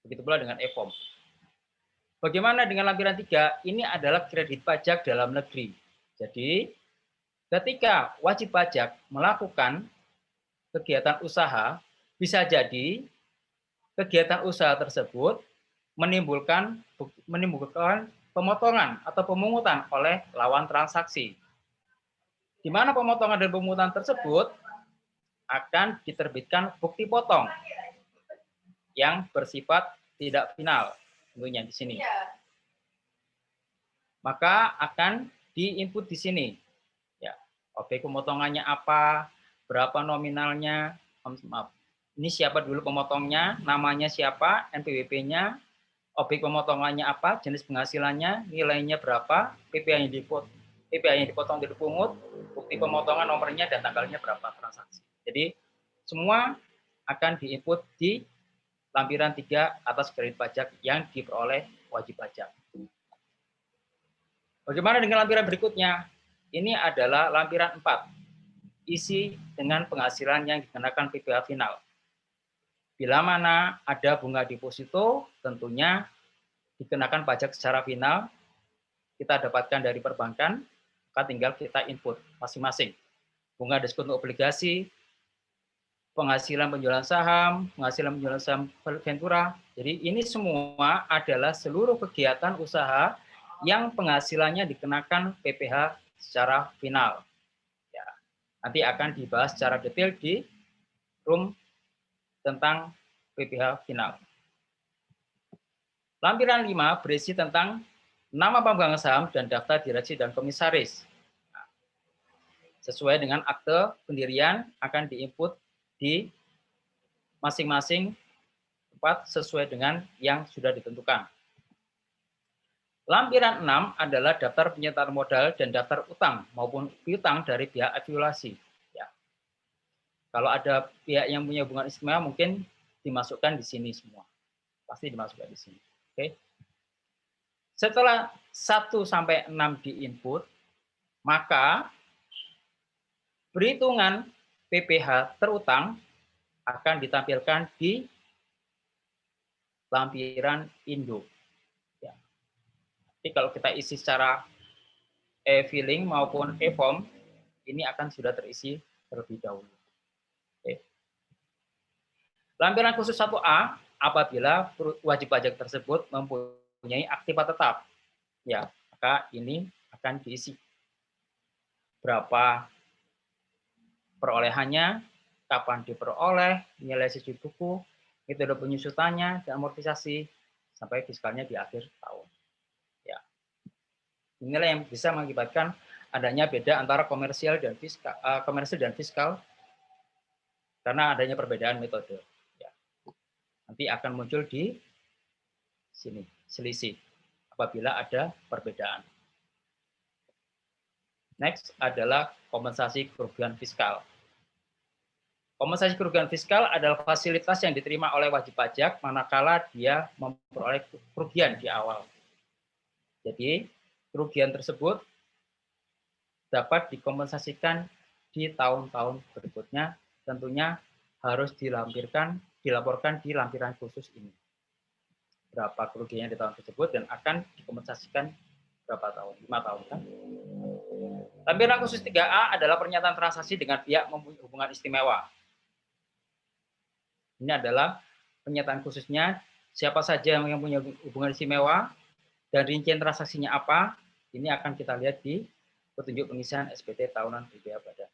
Begitu pula dengan e-form. Bagaimana dengan lampiran 3? Ini adalah kredit pajak dalam negeri. Jadi, ketika wajib pajak melakukan kegiatan usaha, bisa jadi kegiatan usaha tersebut menimbulkan pemotongan atau pemungutan oleh lawan transaksi. Di mana pemotongan dan pemungutan tersebut akan diterbitkan bukti potong yang bersifat tidak final, tentunya di sini. Maka akan diinput di sini. Ya, objek pemotongannya apa, berapa nominalnya, maaf. Ini siapa dulu pemotongnya, namanya siapa, NPWP-nya, objek pemotongannya apa, jenis penghasilannya, nilainya berapa, PPh yang dipotong dari pungut, bukti pemotongan nomornya dan tanggalnya berapa transaksi. Jadi semua akan diinput di lampiran 3 atas kredit pajak yang diperoleh wajib pajak. Bagaimana dengan lampiran berikutnya? Ini adalah lampiran 4. Isi dengan penghasilan yang dikenakan PPh final. Bila mana ada bunga deposito, tentunya dikenakan pajak secara final, kita dapatkan dari perbankan, maka tinggal kita input masing-masing. Bunga diskon obligasi, penghasilan penjualan saham, penghasilan penjualan saham Ventura. Jadi ini semua adalah seluruh kegiatan usaha yang penghasilannya dikenakan PPh secara final. Ya, nanti akan dibahas secara detail di room tentang PPh final. Lampiran 5 berisi tentang nama pemegang saham dan daftar direksi dan komisaris. Nah, sesuai dengan akte pendirian akan diinput di masing-masing tempat sesuai dengan yang sudah ditentukan. Lampiran 6 adalah daftar penyertaan modal dan daftar utang maupun piutang dari pihak akumulasi. Ya. Kalau ada pihak yang punya hubungan istimewa mungkin dimasukkan di sini semua. Pasti dimasukkan di sini. Oke. Setelah 1 sampai 6 di input, maka perhitungan PPh terutang akan ditampilkan di lampiran induk. Ya. Jadi kalau kita isi secara e-filing maupun e-form, ini akan sudah terisi terlebih dahulu. Oke. Lampiran khusus 1A apabila wajib pajak tersebut mempunyai aktiva tetap. Ya, maka ini akan diisi. Berapa perolehannya, kapan diperoleh, nilai sisi buku, metode penyusutannya, dan amortisasi, sampai fiskalnya di akhir tahun. Ya. Inilah yang bisa mengakibatkan adanya beda antara komersial dan fiskal, karena adanya perbedaan metode. Ya. Nanti akan muncul di sini, selisih, apabila ada perbedaan. Next adalah kompensasi kerugian fiskal. Kompensasi kerugian fiskal adalah fasilitas yang diterima oleh wajib pajak manakala dia memperoleh kerugian di awal. Jadi, kerugian tersebut dapat dikompensasikan di tahun-tahun berikutnya, tentunya harus dilaporkan di lampiran khusus ini. Berapa kerugiannya di tahun tersebut dan akan dikompensasikan berapa tahun? 5 tahun kan? Lampiran khusus 3A adalah pernyataan transaksi dengan pihak mempunyai hubungan istimewa. Ini adalah pernyataan khususnya, siapa saja yang punya hubungan istimewa, dan rincian transaksinya apa, ini akan kita lihat di petunjuk pengisian SPT tahunan BPH Badan.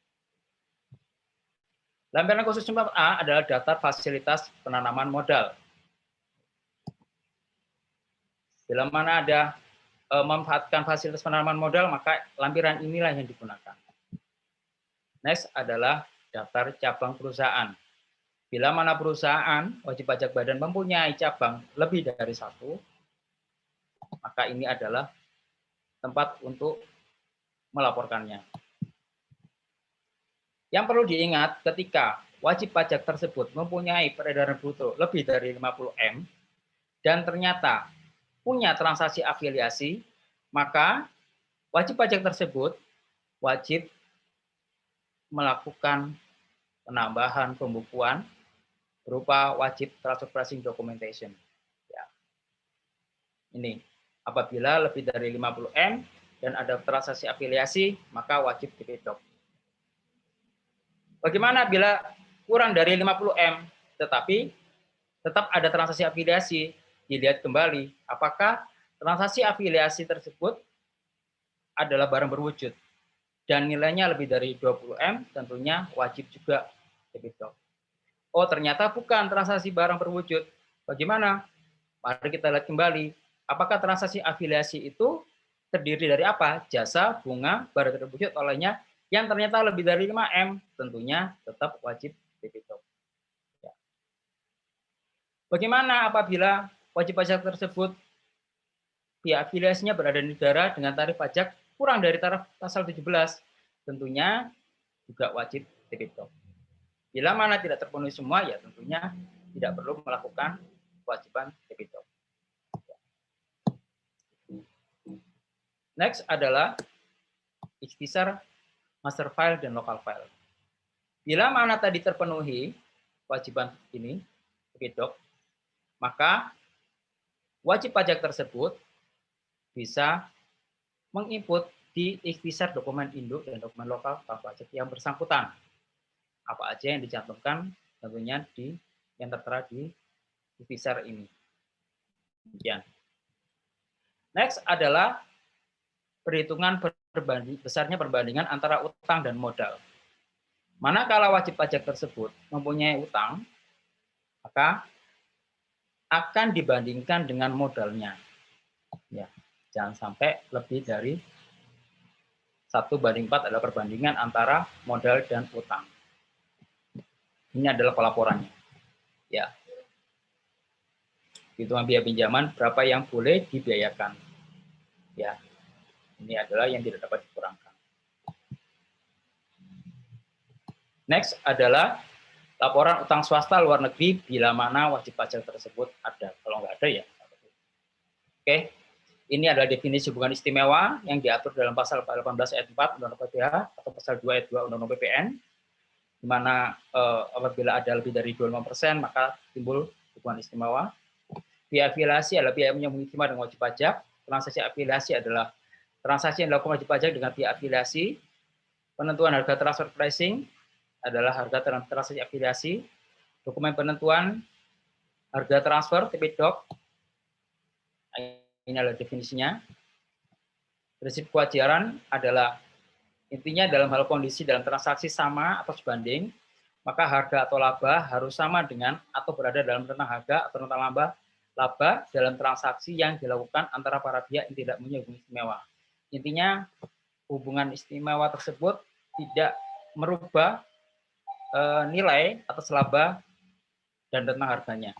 Lampiran khusus 4A adalah daftar fasilitas penanaman modal. Bila mana ada memanfaatkan fasilitas penanaman modal, maka lampiran inilah yang digunakan. Next adalah daftar cabang perusahaan. Bila mana perusahaan wajib pajak badan mempunyai cabang lebih dari 1, maka ini adalah tempat untuk melaporkannya. Yang perlu diingat, ketika wajib pajak tersebut mempunyai peredaran bruto lebih dari 50 M dan ternyata punya transaksi afiliasi, maka wajib pajak tersebut wajib melakukan penambahan pembukuan berupa wajib transfer pricing documentation. Ya. Ini, apabila lebih dari 50 M dan ada transaksi afiliasi, maka wajib DP-Doc. Bagaimana bila kurang dari 50 M, tetapi tetap ada transaksi afiliasi, dilihat kembali apakah transaksi afiliasi tersebut adalah barang berwujud dan nilainya lebih dari 20 M, tentunya wajib juga DP-Doc. Oh, ternyata bukan transaksi barang berwujud. Bagaimana? Mari kita lihat kembali. Apakah transaksi afiliasi itu terdiri dari apa? Jasa, bunga, barang berwujud olehnya yang ternyata lebih dari 5 M, tentunya tetap wajib DP-Doc. Ya. Bagaimana apabila wajib pajak tersebut pihak afiliasinya berada di negara dengan tarif pajak kurang dari tarif pasal 17? Tentunya juga wajib DP-Doc. Bila mana tidak terpenuhi semua, ya tentunya tidak perlu melakukan kewajiban DP-Doc. Next adalah ikhtisar master file dan local file. Bila mana tadi terpenuhi kewajiban ini, DP-Doc, maka wajib pajak tersebut bisa menginput di ikhtisar dokumen induk dan dokumen lokal pajak yang bersangkutan. Apa aja yang dicantumkan tentunya yang tertera di ikhtisar ini. Demikian. Next adalah perhitungan besarnya perbandingan antara utang dan modal. Manakala wajib pajak tersebut mempunyai utang, maka akan dibandingkan dengan modalnya. Ya, jangan sampai lebih dari 1/4 adalah perbandingan antara modal dan utang. Ini adalah pelaporannya. Ya. Hitungan biaya pinjaman berapa yang boleh dibiayakan. Ya. Ini adalah yang tidak dapat dikurangkan. Next adalah laporan utang swasta luar negeri bila mana wajib pajak tersebut ada. Kalau nggak ada ya. Oke. Ini adalah definisi hubungan istimewa yang diatur dalam pasal 18 ayat 4 Undang-Undang PPh atau pasal 2 ayat 2 Undang-Undang PPN, di mana apabila ada lebih dari 25% maka timbul hubungan istimewa. Biaya afiliasi adalah biaya yang mengistimewa dengan wajib pajak. Transaksi afiliasi adalah transaksi yang dilakukan wajib pajak dengan biaya afiliasi. Penentuan harga transfer pricing adalah harga transaksi afiliasi. Dokumen penentuan harga transfer TP-Doc, ini adalah definisinya. Prinsip kewajaran adalah intinya dalam hal kondisi dalam transaksi sama atau sebanding, maka harga atau laba harus sama dengan atau berada dalam rentang harga atau rentang laba dalam transaksi yang dilakukan antara para pihak yang tidak punya hubungan istimewa. Intinya hubungan istimewa tersebut tidak merubah nilai atas laba dan rentang harganya.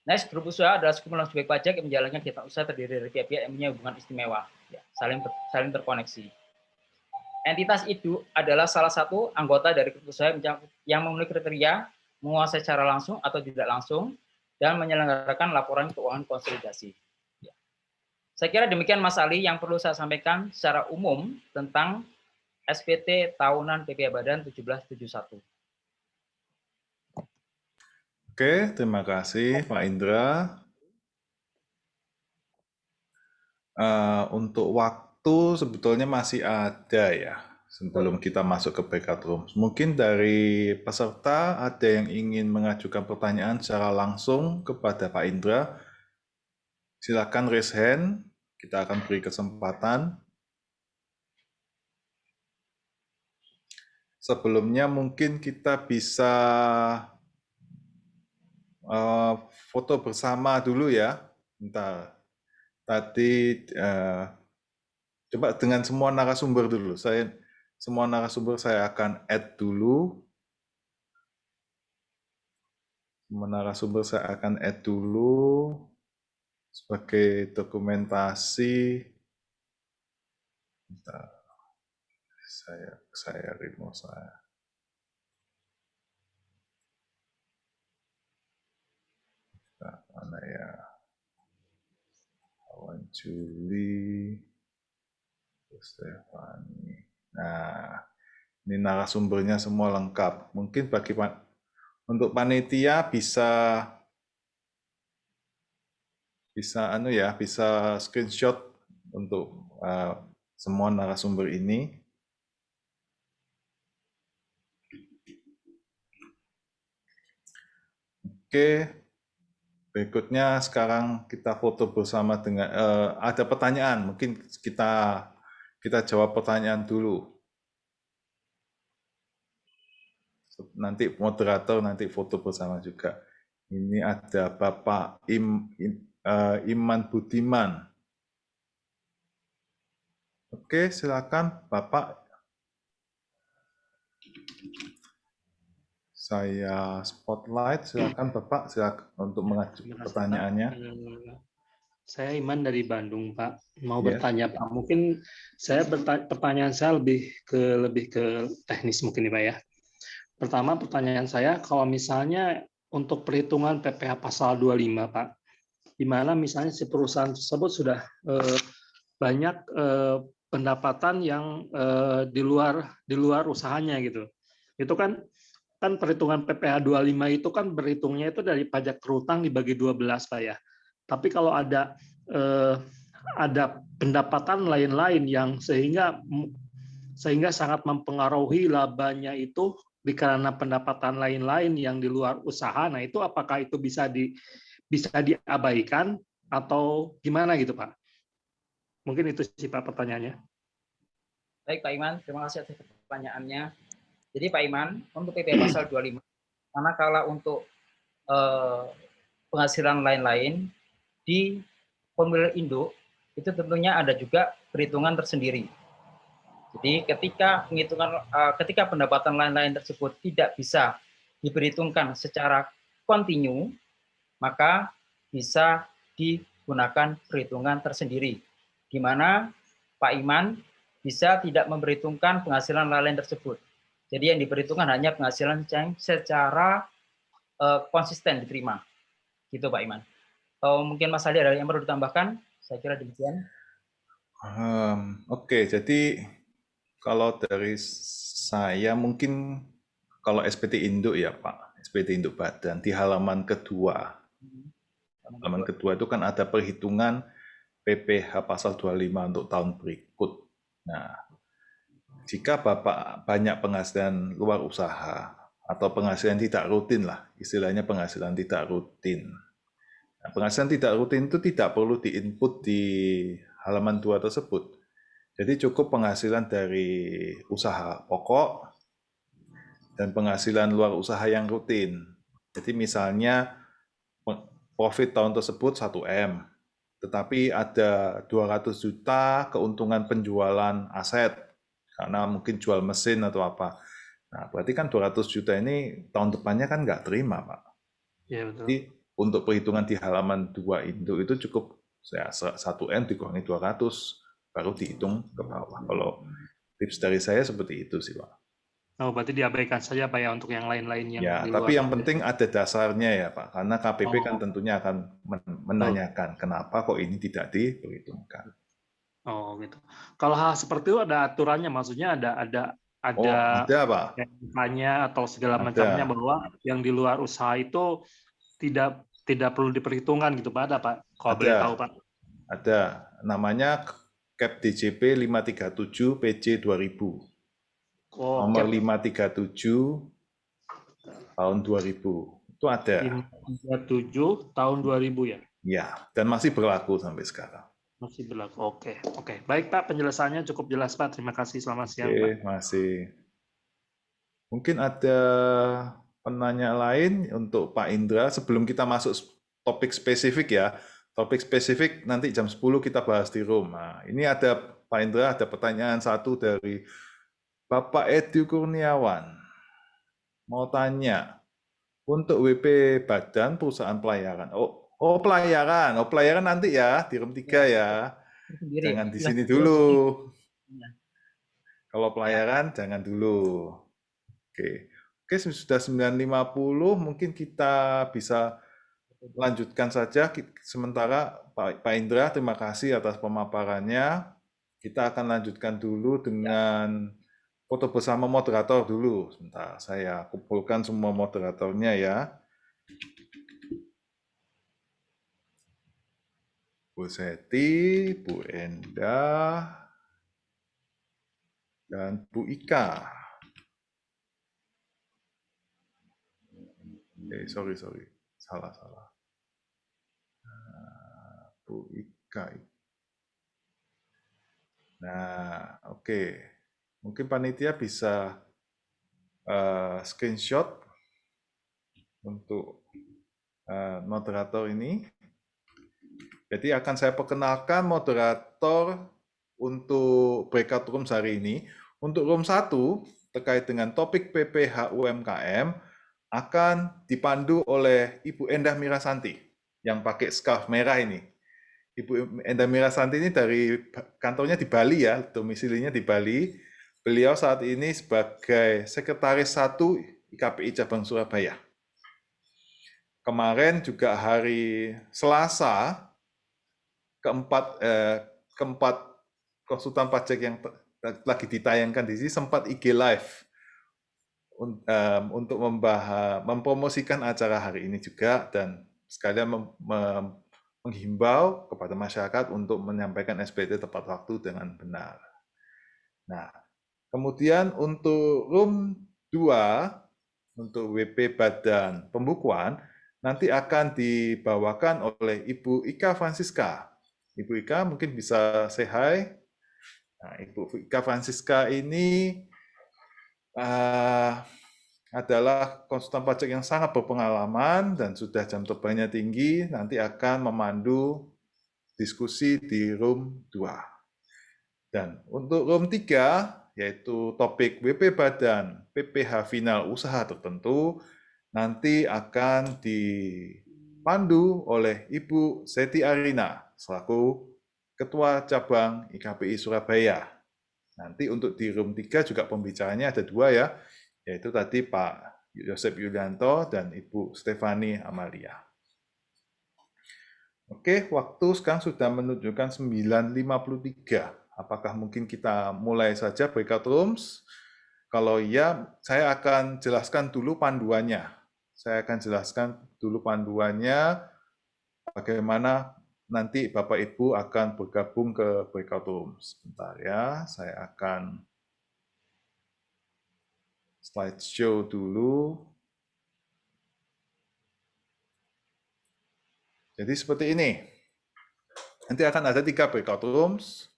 Next, grup usaha adalah sekumpulan subjek pajak yang menjalankan kegiatan usaha terdiri dari pihak-pihak yang punya hubungan istimewa, ya, saling terkoneksi. Entitas itu adalah salah satu anggota dari grup usaha yang memenuhi kriteria menguasai secara langsung atau tidak langsung dan menyelenggarakan laporan keuangan konsolidasi. Ya. Saya kira demikian Mas Ali yang perlu saya sampaikan secara umum tentang SPT tahunan PPh Badan 1771. Oke, terima kasih Pak Indra. Untuk waktu sebetulnya masih ada ya sebelum kita masuk ke breakout room. Mungkin dari peserta ada yang ingin mengajukan pertanyaan secara langsung kepada Pak Indra. Silakan raise hand, kita akan beri kesempatan. Sebelumnya mungkin kita bisa foto bersama dulu ya. Bentar. Tadi coba dengan semua narasumber dulu. Semua narasumber saya akan add dulu. Semua narasumber saya akan add dulu sebagai dokumentasi. Bentar. Saya remove saya. Mana ya? Awan Juli, Stefani. Nah, ini narasumbernya semua lengkap. Mungkin untuk panitia bisa screenshot untuk semua narasumber ini. Oke. Berikutnya sekarang kita foto bersama dengan ada pertanyaan, mungkin kita jawab pertanyaan dulu. Nanti moderator nanti foto bersama juga. Ini ada Bapak Iman Budiman. Oke, silakan Bapak. Saya spotlight, silakan Bapak, silakan untuk mengajukan pertanyaannya. Saya Iman dari Bandung, Pak. Mau bertanya, Pak. Mungkin pertanyaan saya lebih ke teknis mungkin, Pak ya. Pertama, pertanyaan saya, kalau misalnya untuk perhitungan PPh pasal 25, Pak, di mana misalnya si perusahaan tersebut sudah banyak pendapatan yang di luar usahanya gitu. Itu kan perhitungan PPh 25 itu kan berhitungnya itu dari pajak terutang dibagi 12, Pak ya. Tapi kalau ada pendapatan lain-lain yang sehingga sangat mempengaruhi labanya itu karena pendapatan lain-lain yang di luar usaha, nah itu apakah itu bisa diabaikan atau gimana gitu, Pak? Mungkin itu sih Pak pertanyaannya. Baik Pak Iman, terima kasih atas pertanyaannya. Jadi Pak Iman, untuk PPh pasal 25, manakala untuk penghasilan lain-lain di formulir induk, itu tentunya ada juga perhitungan tersendiri. Jadi ketika pendapatan lain-lain tersebut tidak bisa diperhitungkan secara kontinu, maka bisa digunakan perhitungan tersendiri, di mana Pak Iman bisa tidak memperhitungkan penghasilan lain-lain tersebut. Jadi yang diperhitungkan hanya penghasilan yang secara konsisten diterima. Gitu Pak Iman. Atau mungkin Mas Ali ada yang perlu ditambahkan? Saya kira demikian. Oke, jadi kalau dari saya mungkin kalau SPT Induk ya Pak, SPT Induk Badan di halaman kedua. Halaman kedua itu kan ada perhitungan PPh pasal 25 untuk tahun berikut. Nah, jika Bapak banyak penghasilan luar usaha atau penghasilan tidak rutin lah, istilahnya penghasilan tidak rutin. Nah, penghasilan tidak rutin itu tidak perlu diinput di halaman 2 tersebut. Jadi cukup penghasilan dari usaha pokok dan penghasilan luar usaha yang rutin. Jadi misalnya profit tahun tersebut 1M, tetapi ada 200 juta keuntungan penjualan aset, karena mungkin jual mesin atau apa. Nah, berarti kan 200 juta ini tahun depannya kan nggak terima, Pak. Ya, betul. Jadi untuk perhitungan di halaman 2 itu cukup 1M dikurangi 200, baru dihitung ke bawah. Kalau tips dari saya seperti itu sih, Pak. Oh, berarti diabaikan saja Pak ya untuk yang lain-lain yang Ya, di tapi luar. yang penting ada dasarnya ya Pak, karena KPP kan tentunya akan menanyakan kenapa kok ini tidak diperhitungkan. Oh, gitu. Kalau hal seperti itu ada aturannya, maksudnya ada Pak. MK-nya atau segala macamnya bahwa yang di luar usaha itu tidak perlu diperhitungkan gitu Pak, ada Pak? Kalau boleh tahu Pak. Ada, namanya Cap DJP 537 PJ 2000. Nomor 537 tahun 2000. Itu ada. 537 tahun 2000 ya? Ya, dan masih berlaku sampai sekarang. Masih berlaku. Oke. Baik Pak, penjelasannya cukup jelas Pak. Terima kasih. Selamat siang Pak. Masih. Mungkin ada penanya lain untuk Pak Indra sebelum kita masuk topik spesifik ya. Topik spesifik nanti jam 10 kita bahas di room. Nah, ini ada Pak Indra, ada pertanyaan satu dari Bapak Edi Kurniawan. Mau tanya, untuk WP Badan Perusahaan Pelayaran. Oh pelayaran. Oh pelayaran nanti ya, di room 3 ya. Jangan di sini dulu. Kalau pelayaran jangan dulu. Oke, sudah 9.50, mungkin kita bisa lanjutkan saja. Sementara Pak Indra, terima kasih atas pemaparannya. Kita akan lanjutkan dulu dengan foto bersama moderator dulu. Sebentar, saya kumpulkan semua moderatornya ya. Bu Seti, Bu Endah, dan Bu Ika. Sorry. Salah. Bu Ika. Nah, oke. Mungkin panitia bisa screenshot untuk moderator ini. Jadi akan saya perkenalkan moderator untuk breakout room hari ini. Untuk room 1 terkait dengan topik PPh UMKM akan dipandu oleh Ibu Endah Mirasanti yang pakai scarf merah ini. Ibu Endah Mirasanti ini dari kantornya di Bali ya, domisilinya di Bali. Beliau saat ini sebagai Sekretaris 1 IKPI Cabang Surabaya. Kemarin juga hari Selasa, keempat konsultan pajak yang lagi ditayangkan di sini sempat IG Live untuk mempromosikan acara hari ini juga, dan sekalian menghimbau kepada masyarakat untuk menyampaikan SPT tepat waktu dengan benar. Nah, kemudian untuk room 2, untuk WP Badan Pembukuan, nanti akan dibawakan oleh Ibu Ika Francisca. Ibu Ika mungkin bisa say hi. Nah, Ibu Ika Francisca ini adalah konsultan pajak yang sangat berpengalaman dan sudah jam terbangnya tinggi, nanti akan memandu diskusi di room 2. Dan untuk room 3, yaitu topik WP Badan PPh Final Usaha Tertentu, nanti akan dipandu oleh Ibu Seti Arina, selaku Ketua Cabang IKPI Surabaya. Nanti untuk di room 3 juga pembicaranya ada 2 ya, yaitu tadi Pak Yosep Yulianto dan Ibu Stefani Amalia. Oke, waktu sekarang sudah menunjukkan 9.53. Apakah mungkin kita mulai saja breakout rooms? Kalau iya, saya akan jelaskan dulu panduannya. Saya akan jelaskan dulu panduannya, bagaimana nanti Bapak Ibu akan bergabung ke breakout rooms. Sebentar ya, saya akan slideshow dulu. Jadi seperti ini. Nanti akan ada 3 breakout rooms.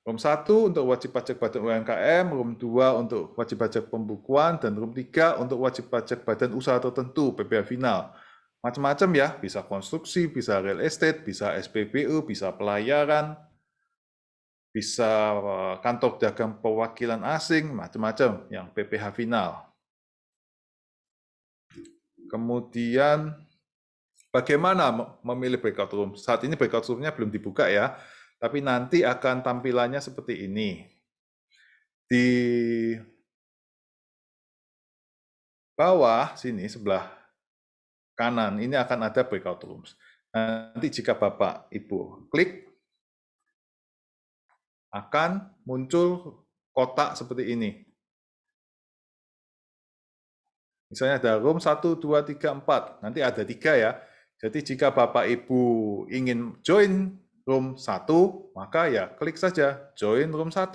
Room 1 untuk wajib pajak badan UMKM, room 2 untuk wajib pajak pembukuan, dan room 3 untuk wajib pajak badan usaha tertentu, PPh final. Macam-macam ya, bisa konstruksi, bisa real estate, bisa SPBU, bisa pelayaran, bisa kantor dagang perwakilan asing, macam-macam yang PPh final. Kemudian bagaimana memilih breakout room? Saat ini breakout room-nya belum dibuka ya, tapi nanti akan tampilannya seperti ini. Di bawah sini, sebelah kanan, ini akan ada breakout rooms. Nanti jika Bapak Ibu klik, akan muncul kotak seperti ini. Misalnya ada room 1, 2, 3, 4. Nanti ada 3 ya. Jadi jika Bapak Ibu ingin join room 1, maka ya klik saja join room 1.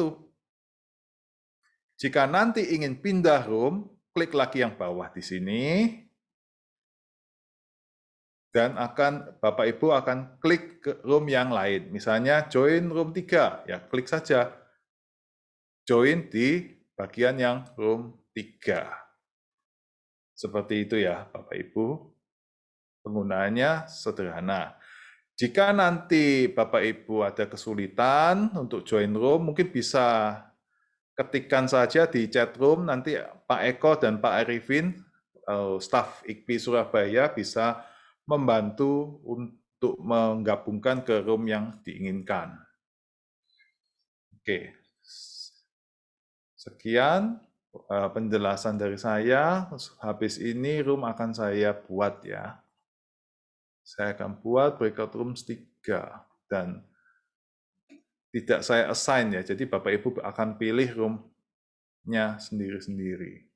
Jika nanti ingin pindah room, klik lagi yang bawah di sini. Dan Bapak Ibu akan klik ke room yang lain. Misalnya join room 3, ya klik saja join di bagian yang room 3. Seperti itu ya Bapak Ibu. Penggunaannya sederhana. Jika nanti Bapak Ibu ada kesulitan untuk join room, mungkin bisa ketikkan saja di chat room, nanti Pak Eko dan Pak Arifin, staf IKPI Surabaya, bisa membantu untuk menggabungkan ke room yang diinginkan. Oke, sekian penjelasan dari saya. Habis ini room akan saya buat ya. Saya akan buat breakout rooms 3 dan tidak saya assign ya. Jadi Bapak Ibu akan pilih room-nya sendiri-sendiri.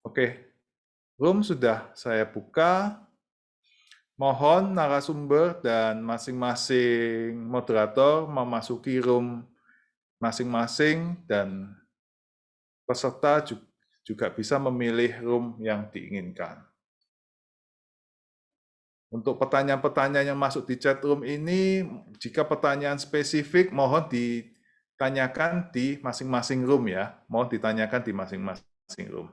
Oke, room sudah saya buka. Mohon narasumber dan masing-masing moderator memasuki room masing-masing dan peserta juga bisa memilih room yang diinginkan. Untuk pertanyaan-pertanyaan yang masuk di chat room ini, jika pertanyaan spesifik mohon ditanyakan di masing-masing room ya. Mohon ditanyakan di masing-masing room.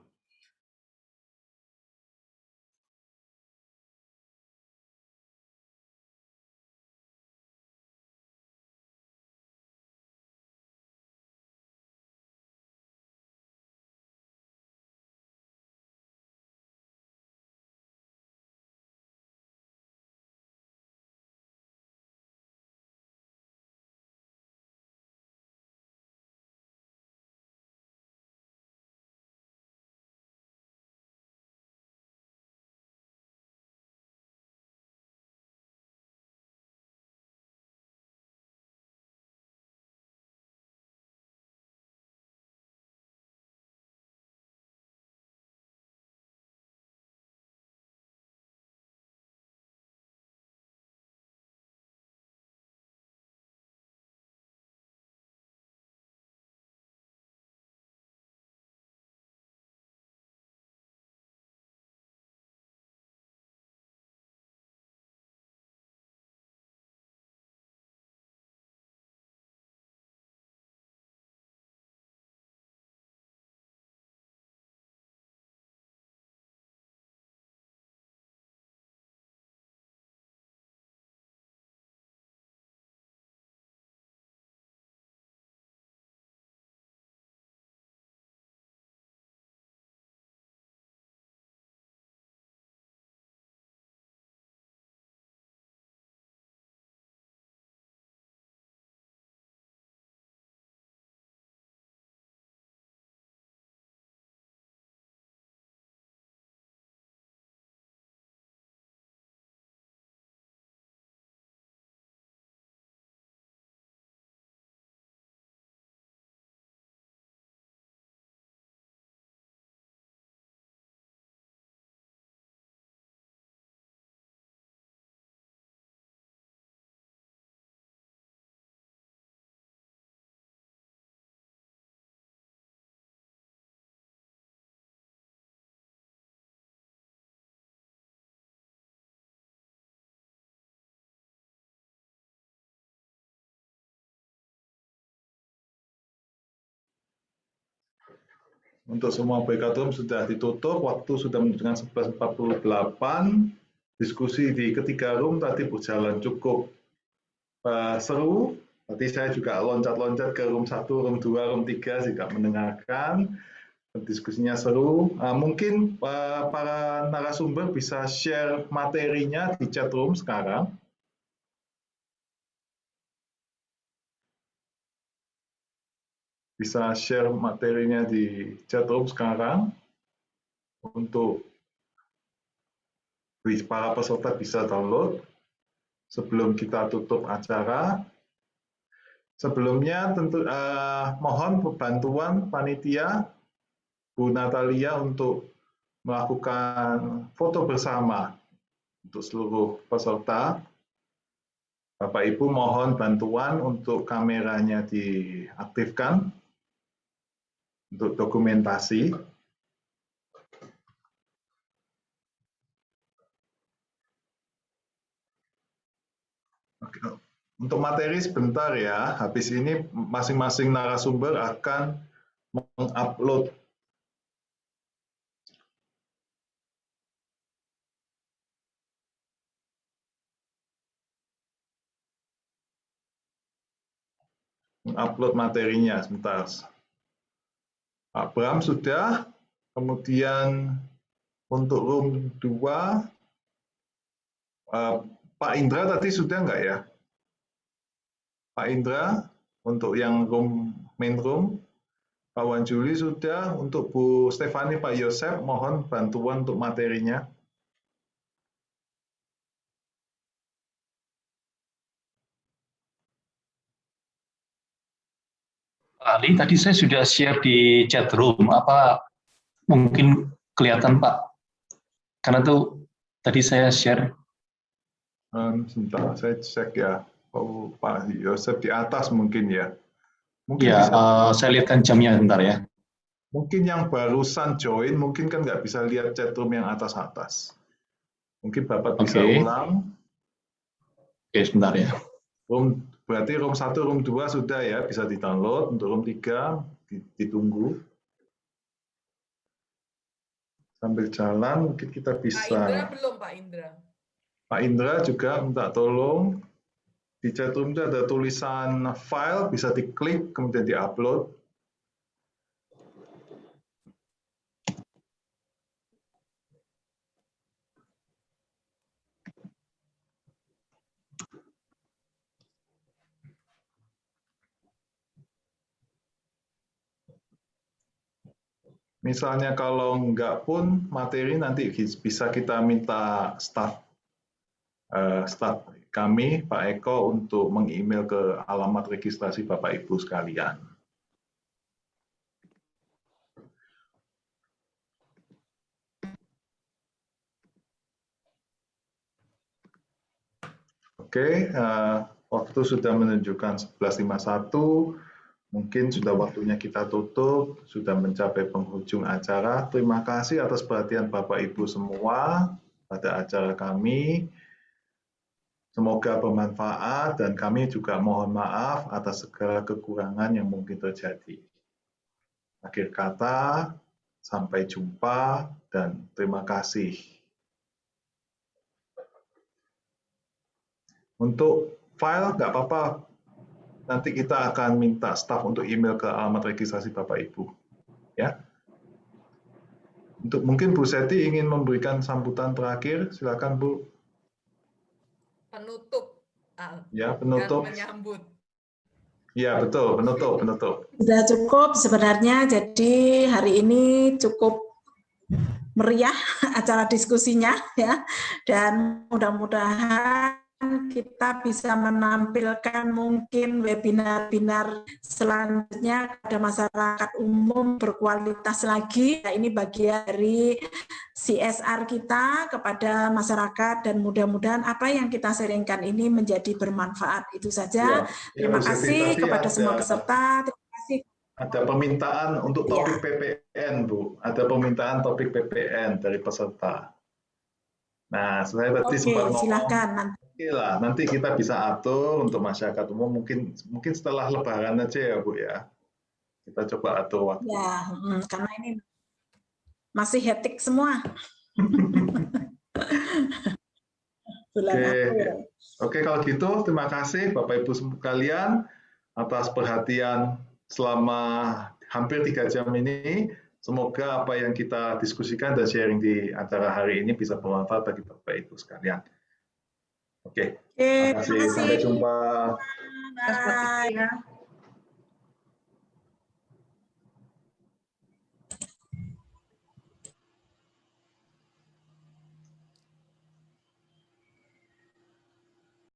Untuk semua breakout room sudah ditutup, waktu sudah menunjukkan 11.48. Diskusi di ketiga room tadi berjalan cukup seru. Tadi saya juga loncat-loncat ke room 1, room 2, room 3 juga mendengarkan. Diskusinya seru. Mungkin para narasumber bisa share materinya di chat room sekarang. Bisa share materinya di chat room sekarang untuk para peserta bisa download sebelum kita tutup acara. Sebelumnya tentu mohon bantuan panitia Bu Natalia untuk melakukan foto bersama untuk seluruh peserta. Bapak Ibu mohon bantuan untuk kameranya diaktifkan untuk dokumentasi. Oke. Untuk materi sebentar ya, habis ini masing-masing narasumber akan mengupload materinya sebentar. Pak Bram sudah, kemudian untuk room 2, Pak Indra tadi sudah enggak ya? Pak Indra, untuk yang main room, Pak Wan Juli sudah, untuk Bu Stefani, Pak Yosef, mohon bantuan untuk materinya. Ali, tadi saya sudah share di chat room. Apa mungkin kelihatan, Pak? Karena tuh tadi saya share. Sebentar, saya cek ya. Oh, Pak Yosef di atas mungkin ya. Mungkin Ya, bisa, saya lihatkan jamnya sebentar ya. mungkin yang barusan join, mungkin kan nggak bisa lihat chat room yang atas-atas. Mungkin Bapak bisa ulang. Oke, sebentar ya. Berarti room 1, room 2 sudah ya, bisa di-download. Untuk room 3, ditunggu. Sambil jalan, mungkin kita bisa... Pak Indra belum, Pak Indra. Pak Indra juga minta tolong. Di chat room itu ada tulisan file, bisa diklik, kemudian di-upload. Misalnya kalau enggak pun materi nanti bisa kita minta staf kami, Pak Eko, untuk meng-email ke alamat registrasi Bapak Ibu sekalian. Oke, waktu sudah menunjukkan 11.51. Mungkin sudah waktunya kita tutup, sudah mencapai penghujung acara. Terima kasih atas perhatian Bapak Ibu semua pada acara kami. Semoga bermanfaat dan kami juga mohon maaf atas segala kekurangan yang mungkin terjadi. Akhir kata, sampai jumpa dan terima kasih. Untuk file nggak apa-apa. Nanti kita akan minta staf untuk email ke alamat registrasi Bapak Ibu. Ya. Untuk mungkin Bu Seti ingin memberikan sambutan terakhir, silakan Bu. Penutup. Ya, penutup. Menyambut. Ya, betul, penutup. Sudah cukup sebenarnya, jadi hari ini cukup meriah acara diskusinya ya, dan mudah-mudahan kita bisa menampilkan mungkin webinar-webinar selanjutnya pada masyarakat umum berkualitas lagi. Nah, ini bagian dari CSR kita kepada masyarakat dan mudah-mudahan apa yang kita sharingkan ini menjadi bermanfaat. Itu saja. Terima kasih kepada semua peserta. Terima kasih. Ada permintaan untuk topik PPN, Bu. Ada permintaan topik PPN dari peserta. Nah, saya tadi sempat ngomong. Silakan. Oke lah, nanti kita bisa atur untuk masyarakat umum mungkin setelah Lebaran aja ya Bu ya. kita coba atur waktu. Ya, karena ini masih hektik semua. Bulan April. Oke, kalau gitu terima kasih Bapak Ibu sekalian atas perhatian selama hampir 3 jam ini. Semoga apa yang kita diskusikan dan sharing di acara hari ini bisa bermanfaat bagi Bapak Ibu sekalian. Oke, terima kasih. Sampai jumpa. Bye.